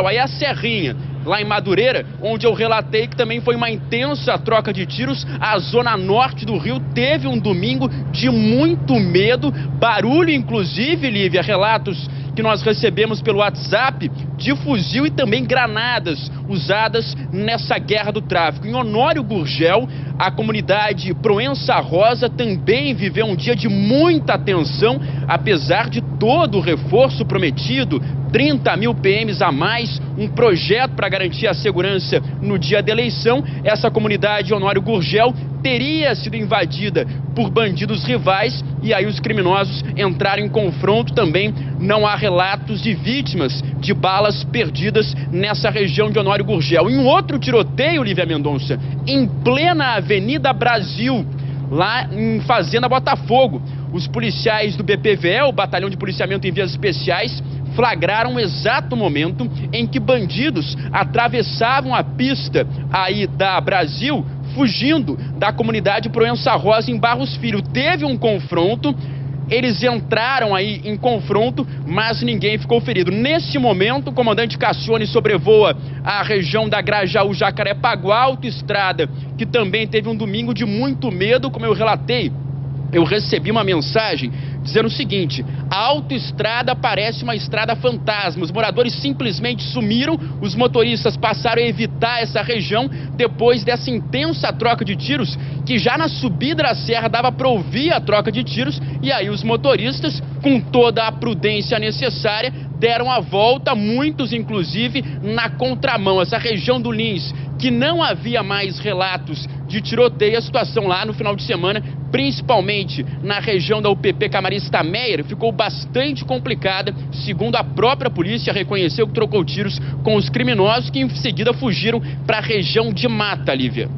aí a Serrinha, lá em Madureira, onde eu relatei que também foi uma intensa troca de tiros, a zona norte do Rio teve um domingo de muito medo, barulho inclusive, Lívia, relatos que nós recebemos pelo WhatsApp de fuzil e também granadas usadas nessa guerra do tráfico. Em Honório Gurgel, a comunidade Proença Rosa também viveu um dia de muita tensão, apesar de todo o reforço prometido, 30 mil PMs a mais, um projeto para garantir a segurança no dia da eleição. Essa comunidade Honório Gurgel teria sido invadida por bandidos rivais e aí os criminosos entraram em confronto também. Não há relatos de vítimas de balas perdidas nessa região de Honório Gurgel. Em um outro tiroteio, Lívia Mendonça, em plena Avenida Brasil, lá em Fazenda Botafogo, os policiais do BPVE, o Batalhão de Policiamento em Vias Especiais, flagraram o exato momento em que bandidos atravessavam a pista aí da Brasil, fugindo da comunidade Proença Rosa em Barros Filho. Teve um confronto, eles entraram aí em confronto, mas ninguém ficou ferido. Nesse momento, o comandante Cassione sobrevoa a região da Grajaú-Jacarepaguá, autoestrada, que também teve um domingo de muito medo, como eu relatei. Eu recebi uma mensagem dizendo o seguinte: a autoestrada parece uma estrada fantasma, os moradores simplesmente sumiram, os motoristas passaram a evitar essa região depois dessa intensa troca de tiros, que já na subida da serra dava para ouvir a troca de tiros, e aí os motoristas, com toda a prudência necessária, deram a volta, muitos inclusive na contramão. Essa região do Lins, que não havia mais relatos de tiroteio, a situação lá no final de semana, principalmente na região da UPP Camarista Meyer, ficou bastante complicada. Segundo a própria polícia, reconheceu que trocou tiros com os criminosos, que em seguida fugiram para a região de mata, Lívia.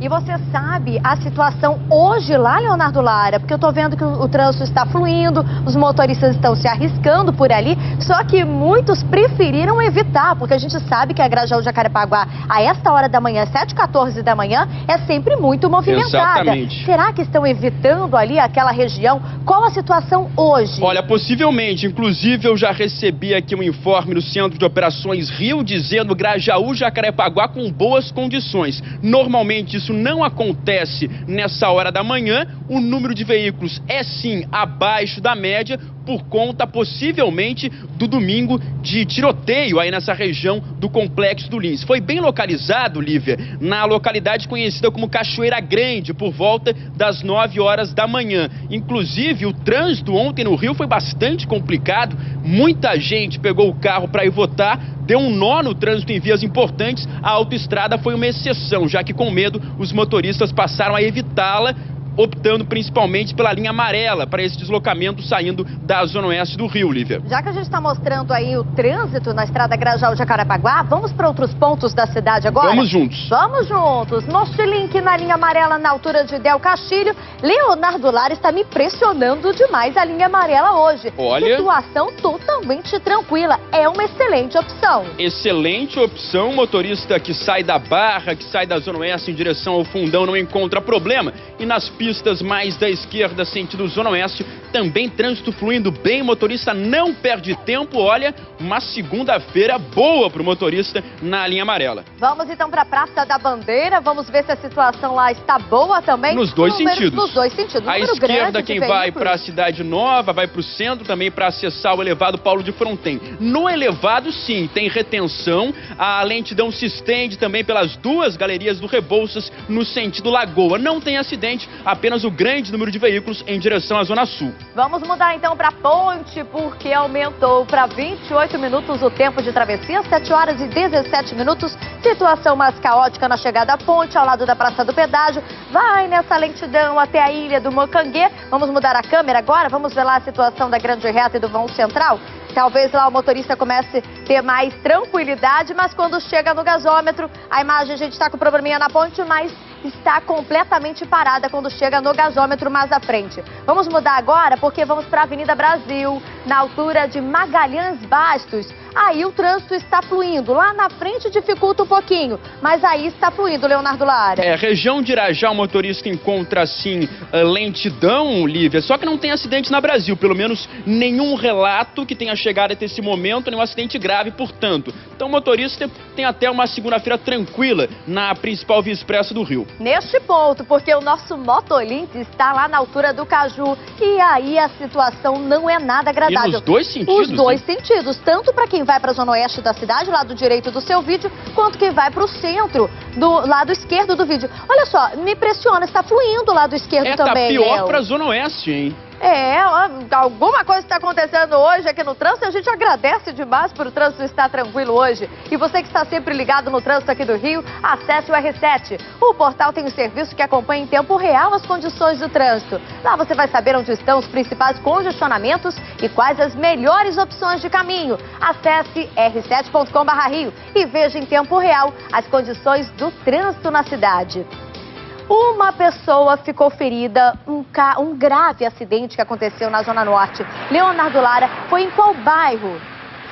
E você sabe a situação hoje lá, Leonardo Lara? Porque eu tô vendo que o trânsito está fluindo, os motoristas estão se arriscando por ali, só que muitos preferiram evitar, porque a gente sabe que a Grajaú-Jacarepaguá, a esta hora da manhã, 7h14 da manhã, é sempre muito movimentada. Exatamente. Será que estão evitando ali aquela região? Qual a situação hoje? Olha, possivelmente, inclusive eu já recebi aqui um informe no Centro de Operações Rio, dizendo Grajaú-Jacarepaguá com boas condições. Normalmente isso não acontece nessa hora da manhã, o número de veículos é sim abaixo da média, por conta possivelmente do domingo de tiroteio aí nessa região do Complexo do Lins. Foi bem localizado, Lívia, na localidade conhecida como Cachoeira Grande, por volta das 9 horas da manhã. Inclusive, o trânsito ontem no Rio foi bastante complicado, muita gente pegou o carro para ir votar, deu um nó no trânsito em vias importantes. A autoestrada foi uma exceção, já que com medo os motoristas passaram a evitá-la optando principalmente pela linha amarela para esse deslocamento saindo da zona oeste do Rio, Lívia. Já que a gente está mostrando aí o trânsito na estrada Grajaú-Jacarepaguá, vamos para outros pontos da cidade agora? Vamos juntos. Vamos juntos. Mostre link na linha amarela na altura de Del Castilho. Leonardo Lara está me pressionando demais a linha amarela hoje. Olha. Situação totalmente tranquila. É uma excelente opção. Excelente opção. Motorista que sai da Barra, que sai da zona oeste em direção ao Fundão não encontra problema. E nas pistas mais da esquerda, sentido zona oeste, também trânsito fluindo bem. Motorista não perde tempo. Olha, uma segunda-feira boa para o motorista na linha amarela. Vamos então para a Praça da Bandeira. Vamos ver se a situação lá está boa também. Nos dois sentidos. Nos dois sentidos. À esquerda, quem vai para a Cidade Nova, vai para o centro também para acessar o elevado Paulo de Fronten. No elevado, sim, tem retenção. A lentidão se estende também pelas duas galerias do Rebouças no sentido Lagoa. Não tem acidente, apenas o grande número de veículos em direção à Zona Sul. Vamos mudar então para a ponte, porque aumentou para 28 minutos o tempo de travessia, 7 horas e 17 minutos. Situação mais caótica na chegada à ponte, ao lado da Praça do Pedágio. Vai nessa lentidão até a Ilha do Mocanguê. Vamos mudar a câmera agora, vamos ver lá a situação da Grande Reta e do Vão Central. Talvez lá o motorista comece a ter mais tranquilidade, mas quando chega no gasômetro, a imagem, a gente está com probleminha na ponte, mas está completamente parada quando chega no gasômetro mais à frente. Vamos mudar agora porque vamos para a Avenida Brasil, na altura de Magalhães Bastos. Aí o trânsito está fluindo. Lá na frente dificulta um pouquinho, mas aí está fluindo, Leonardo Lara. Região de Irajá, o motorista encontra, assim, lentidão, Lívia. Só que não tem acidente na Brasil. Pelo menos nenhum relato que tenha chegado até esse momento, nenhum acidente grave, portanto. Então o motorista tem até uma segunda-feira tranquila na principal via expressa do Rio. Neste ponto, porque o nosso Motolink está lá na altura do Caju. E aí a situação não é nada agradável. E nos dois sentidos? Os dois sentidos, tanto para quem vai para a zona oeste da cidade, lado direito do seu vídeo, quanto quem vai para o centro, do lado esquerdo do vídeo. Olha só, me impressiona, está fluindo o lado esquerdo também. Tá pior para a zona oeste, hein? Alguma coisa está acontecendo hoje aqui no trânsito. A gente agradece demais por o trânsito estar tranquilo hoje. E você que está sempre ligado no trânsito aqui do Rio, acesse o R7. O portal tem um serviço que acompanha em tempo real as condições do trânsito. Lá você vai saber onde estão os principais congestionamentos e quais as melhores opções de caminho. Acesse r7.com/rio e veja em tempo real as condições do trânsito na cidade. Uma pessoa ficou ferida, um grave acidente que aconteceu na Zona Norte. Leonardo Lara, foi em qual bairro?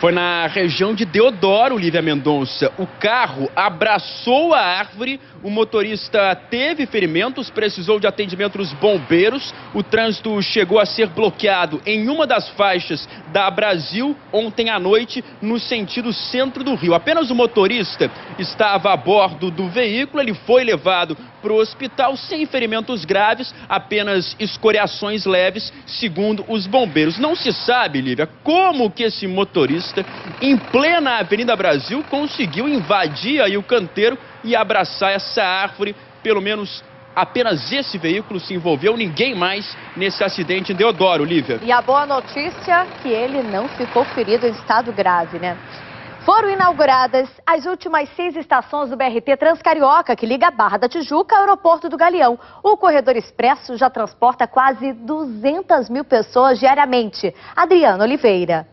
Foi na região de Deodoro, Lívia Mendonça. O carro abraçou a árvore, o motorista teve ferimentos, precisou de atendimento dos bombeiros. O trânsito chegou a ser bloqueado em uma das faixas da Brasil ontem à noite, no sentido centro do Rio. Apenas o motorista estava a bordo do veículo, ele foi levado para o hospital sem ferimentos graves, apenas escoriações leves, segundo os bombeiros. Não se sabe, Lívia, como que esse motorista, em plena Avenida Brasil, conseguiu invadir aí o canteiro e abraçar essa árvore. Pelo menos apenas esse veículo se envolveu, ninguém mais nesse acidente em Deodoro, Lívia. E a boa notícia é que ele não ficou ferido em estado grave, né? Foram inauguradas as últimas 6 estações do BRT Transcarioca, que liga a Barra da Tijuca ao aeroporto do Galeão. O corredor expresso já transporta quase 200 mil pessoas diariamente. Adriana Oliveira.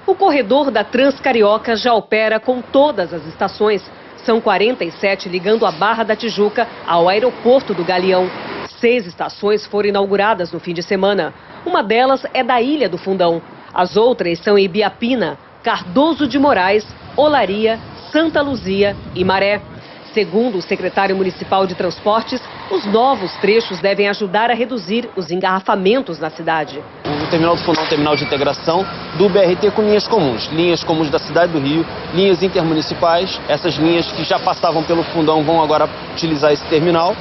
O corredor da Transcarioca já opera com todas as estações. São 47 ligando a Barra da Tijuca ao aeroporto do Galeão. 6 estações foram inauguradas no fim de semana. Uma delas é da Ilha do Fundão. As outras são em Ibiapina, Cardoso de Moraes, Olaria, Santa Luzia e Maré. Segundo o secretário municipal de transportes, os novos trechos devem ajudar a reduzir os engarrafamentos na cidade. O terminal do Fundão é um terminal de integração do BRT com linhas comuns da cidade do Rio, linhas intermunicipais. Essas linhas que já passavam pelo Fundão vão agora utilizar esse terminal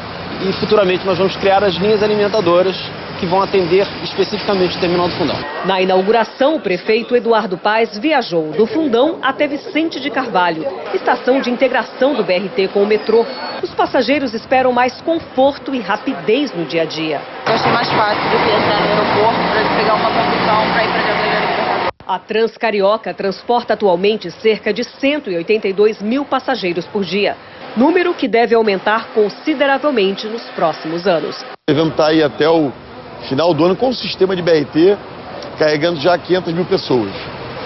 e futuramente nós vamos criar as linhas alimentadoras que vão atender especificamente o terminal do Fundão. Na inauguração, o prefeito Eduardo Paes viajou do Fundão até Vicente de Carvalho, estação de integração do BRT com o metrô. Os passageiros esperam mais conforto e rapidez no dia a dia. Eu achei mais fácil do que entrar no aeroporto para pegar uma condução para ir para a Galeria. A Transcarioca transporta atualmente cerca de 182 mil passageiros por dia. número que deve aumentar consideravelmente nos próximos anos. Devemos estar aí até o final do ano com o sistema de BRT carregando já 500 mil pessoas.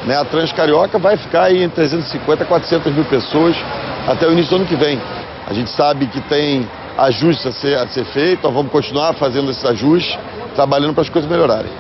A Transcarioca vai ficar aí em 350 a 400 mil pessoas até o início do ano que vem. A gente sabe que tem ajustes a ser feito, nós vamos continuar fazendo esses ajustes, trabalhando para as coisas melhorarem.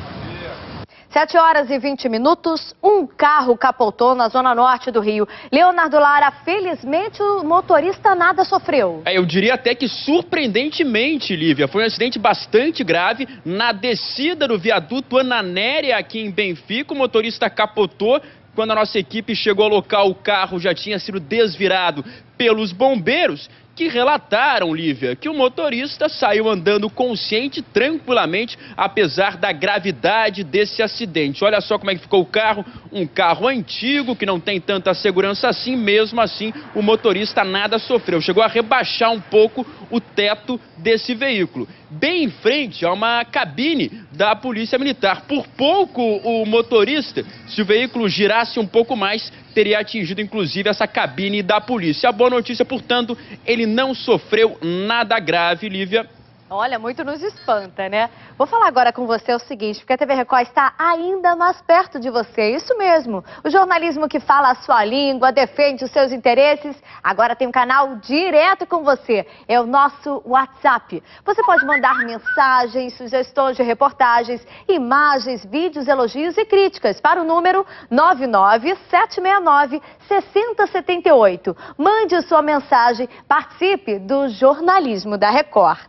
7 horas e 20 minutos, um carro capotou na zona norte do Rio. Leonardo Lara, felizmente o motorista nada sofreu. Eu diria até que surpreendentemente, Lívia, foi um acidente bastante grave na descida do viaduto Ananéria aqui em Benfica. O motorista capotou. Quando a nossa equipe chegou ao local, o carro já tinha sido desvirado pelos bombeiros, que relataram, Lívia, que o motorista saiu andando consciente tranquilamente, apesar da gravidade desse acidente. Olha só como é que ficou o carro, um carro antigo que não tem tanta segurança assim, mesmo assim o motorista nada sofreu. Chegou a rebaixar um pouco o teto desse veículo. Bem em frente a uma cabine da Polícia Militar. Por pouco o motorista, se o veículo girasse um pouco mais, teria atingido inclusive essa cabine da polícia. A boa notícia, portanto, ele não sofreu nada grave, Lívia. Olha, muito nos espanta, né? Vou falar agora com você o seguinte, porque a TV Record está ainda mais perto de você. Isso mesmo, o jornalismo que fala a sua língua, defende os seus interesses, agora tem um canal direto com você. É o nosso WhatsApp. Você pode mandar mensagens, sugestões de reportagens, imagens, vídeos, elogios e críticas para o número 99769-6078. Mande sua mensagem, participe do jornalismo da Record.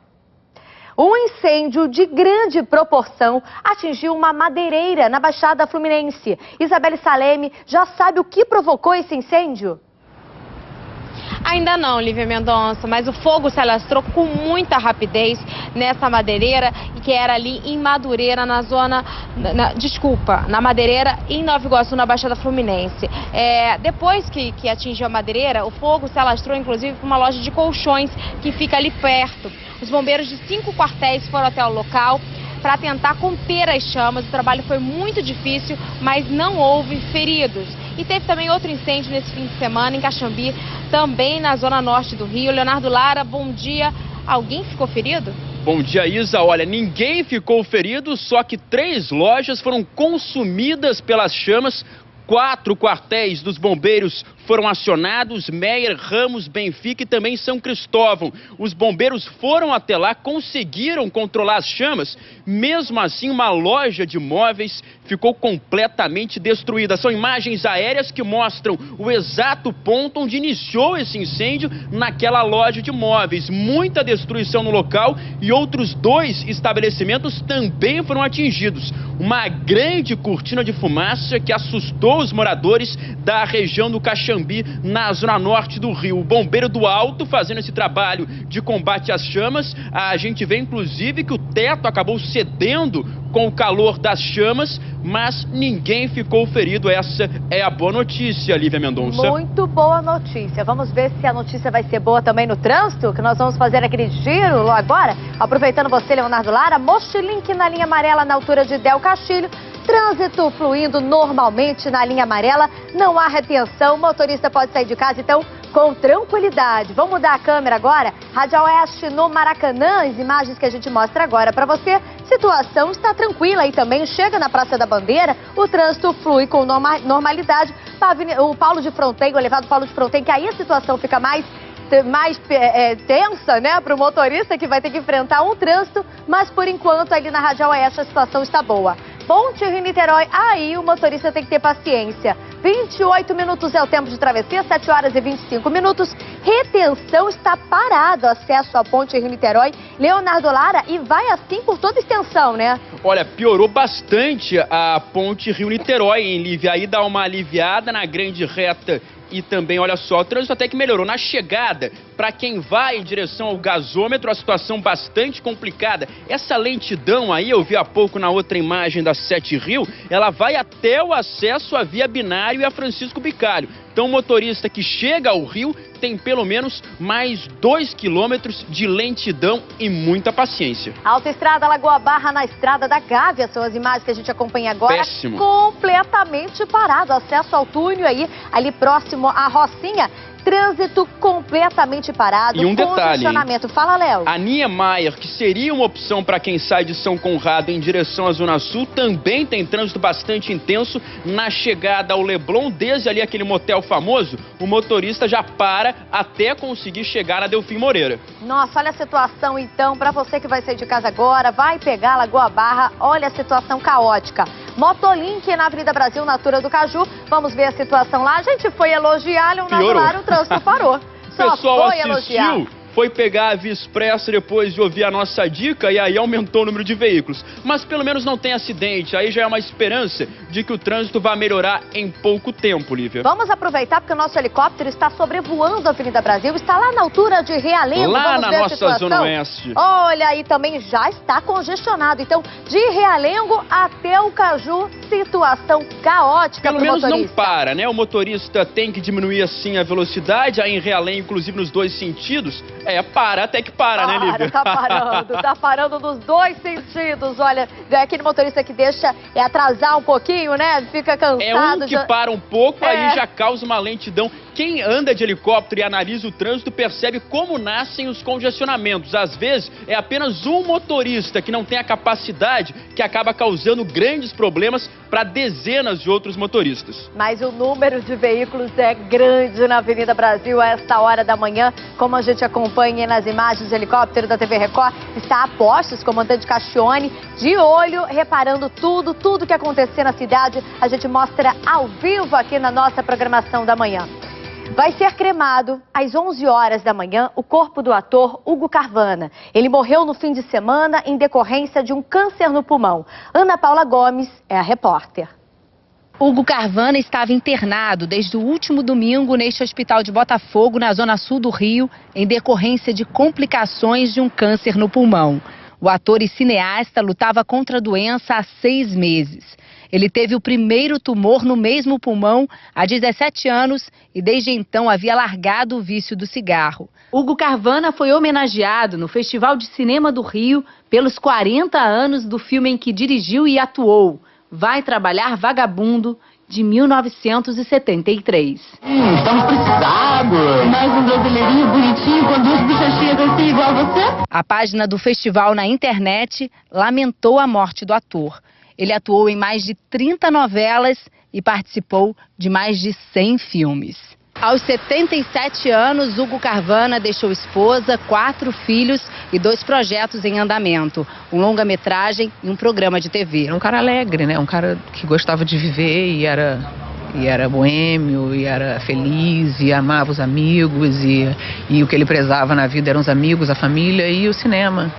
Um incêndio de grande proporção atingiu uma madeireira na Baixada Fluminense. Isabelle Saleme já sabe o que provocou esse incêndio? Ainda não, Lívia Mendonça, mas o fogo se alastrou com muita rapidez nessa madeireira, que era ali em Madureira, na zona... na madeireira em Nova Iguaçu, na Baixada Fluminense. Depois que atingiu a madeireira, o fogo se alastrou inclusive para uma loja de colchões que fica ali perto. Os bombeiros de 5 quartéis foram até o local para tentar conter as chamas. O trabalho foi muito difícil, mas não houve feridos. E teve também outro incêndio nesse fim de semana em Caxambi, também na zona norte do Rio. Leonardo Lara, bom dia. Alguém ficou ferido? Bom dia, Isa. Olha, ninguém ficou ferido, só que 3 lojas foram consumidas pelas chamas. 4 quartéis dos bombeiros foram acionados, Meier, Ramos, Benfica e também São Cristóvão. Os bombeiros foram até lá, conseguiram controlar as chamas. Mesmo assim, uma loja de móveis ficou completamente destruída. São imagens aéreas que mostram o exato ponto onde iniciou esse incêndio naquela loja de móveis. Muita destruição no local e outros 2 estabelecimentos também foram atingidos. Uma grande cortina de fumaça que assustou os moradores da região do Caxambi, na zona norte do Rio. O bombeiro do Alto fazendo esse trabalho de combate às chamas. A gente vê inclusive que o teto acabou cedendo com o calor das chamas, mas ninguém ficou ferido. Essa é a boa notícia, Lívia Mendonça. Muito boa notícia. Vamos ver se a notícia vai ser boa também no trânsito, que nós vamos fazer aquele giro agora. Aproveitando você, Leonardo Lara, Mochilink na linha amarela na altura de Del Castilho. Trânsito fluindo normalmente na linha amarela, não há retenção, o motorista pode sair de casa, então, com tranquilidade. Vamos mudar a câmera agora? Rádio Oeste no Maracanã, as imagens que a gente mostra agora para você. Situação está tranquila e também chega na Praça da Bandeira, o trânsito flui com normalidade. O Paulo de Fronten, o elevado Paulo de Fronten, que aí a situação fica mais tensa, né, para o motorista que vai ter que enfrentar um trânsito, mas por enquanto ali na Rádio Oeste a situação está boa. Ponte Rio-Niterói, aí o motorista tem que ter paciência. 28 minutos é o tempo de travessia, 7 horas e 25 minutos. Retenção está parado, acesso à Ponte Rio-Niterói. Leonardo Lara, e vai assim por toda extensão, né? Olha, piorou bastante a Ponte Rio-Niterói, hein, Lívia? Aí dá uma aliviada na grande reta. E também, olha só, o trânsito até que melhorou. Na chegada, para quem vai em direção ao gasômetro, a situação bastante complicada. Essa lentidão aí, eu vi há pouco na outra imagem da 7 Rio, ela vai até o acesso à Via Binário e a Francisco Bicalho. Então o motorista que chega ao Rio tem pelo menos mais 2 quilômetros de lentidão e muita paciência. Autoestrada Lagoa Barra na Estrada da Gávea, são as imagens que a gente acompanha agora. Péssimo. Completamente parado, acesso ao túnel aí, ali próximo à Rocinha. trânsito completamente parado, E um detalhe, congestionamento. Fala, Léo. A Niemeyer, que seria uma opção para quem sai de São Conrado em direção à Zona Sul, também tem trânsito bastante intenso na chegada ao Leblon. Desde ali aquele motel famoso, o motorista já para até conseguir chegar na Delfim Moreira. Nossa, olha a situação então, para você que vai sair de casa agora, vai pegar a Lagoa Barra, olha a situação caótica. Motolink na Avenida Brasil, na altura do Caju, vamos ver a situação lá. A gente foi elogiar, Leonardo Lara, o trânsito parou. O pessoal foi assistiu, elogiar. foi pegar a Via Expressa depois de ouvir a nossa dica e aí aumentou o número de veículos. Mas pelo menos não tem acidente, aí já é uma esperança de que o trânsito vai melhorar em pouco tempo, Lívia. Vamos aproveitar porque o nosso helicóptero está sobrevoando a Avenida Brasil, está lá na altura de Realengo. Lá vamos na ver a nossa situação. Zona Oeste. Olha, aí também já está congestionado. Então, de Realengo até o Caju, situação caótica Pelo pro menos motorista. não para, né? O motorista tem que diminuir assim a velocidade, aí em Realengo, inclusive nos dois sentidos. Para até que para, né, Lívia? Tá parando nos dois sentidos. Olha, é aquele motorista que deixa atrasar um pouquinho, né? Fica cansado. É um que para um pouco, aí já causa uma lentidão. Quem anda de helicóptero e analisa o trânsito percebe como nascem os congestionamentos. Às vezes, é apenas um motorista que não tem a capacidade que acaba causando grandes problemas para dezenas de outros motoristas. Mas o número de veículos é grande na Avenida Brasil a esta hora da manhã. Como a gente acompanha nas imagens de helicóptero da TV Record, está a postos, comandante Castione, de olho, reparando tudo que acontecer na cidade. A gente mostra ao vivo aqui na nossa programação da manhã. Vai ser cremado às 11 horas da manhã o corpo do ator Hugo Carvana. Ele morreu no fim de semana em decorrência de um câncer no pulmão. Ana Paula Gomes é a repórter. Hugo Carvana estava internado desde o último domingo neste hospital de Botafogo, na zona sul do Rio, em decorrência de complicações de um câncer no pulmão. O ator e cineasta lutava contra a doença há 6 meses. Ele teve o primeiro tumor no mesmo pulmão há 17 anos e desde então havia largado o vício do cigarro. Hugo Carvana foi homenageado no Festival de Cinema do Rio pelos 40 anos do filme em que dirigiu e atuou, Vai Trabalhar Vagabundo, de 1973. Estamos precisados. Mais um brasileirinho bonitinho com 2 bochechinhas assim igual a você? A página do festival na internet lamentou a morte do ator. Ele atuou em mais de 30 novelas e participou de mais de 100 filmes. Aos 77 anos, Hugo Carvana deixou esposa, 4 filhos e 2 projetos em andamento. Um longa-metragem e um programa de TV. Era um cara alegre, né? Um cara que gostava de viver e era boêmio, e era feliz, e amava os amigos, e o que ele prezava na vida eram os amigos, a família e o cinema.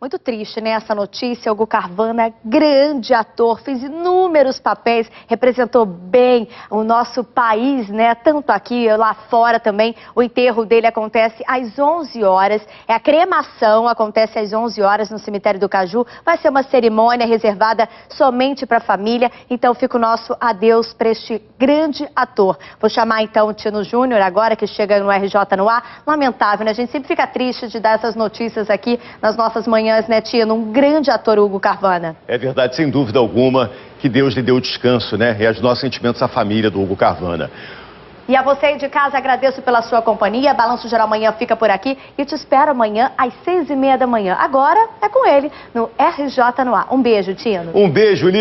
Muito triste, né, essa notícia. Hugo Carvana, grande ator, fez inúmeros papéis, representou bem o nosso país, né, tanto aqui, lá fora também. O enterro dele acontece às 11 horas, a cremação acontece às 11 horas no cemitério do Caju. Vai ser uma cerimônia reservada somente para a família, então fica o nosso adeus para este grande ator. Vou chamar então o Tino Júnior agora, que chega no RJ no ar. Lamentável, né, a gente sempre fica triste de dar essas notícias aqui nas nossas manhãs, né, Tino? Um grande ator, Hugo Carvana. É verdade, sem dúvida alguma, que Deus lhe deu descanso, né? E os nossos sentimentos à família do Hugo Carvana. E a você aí de casa, agradeço pela sua companhia. Balanço Geral Amanhã fica por aqui e te espero amanhã às 6h30 da manhã. Agora é com ele, no RJ no ar. Um beijo, Tino. Um beijo,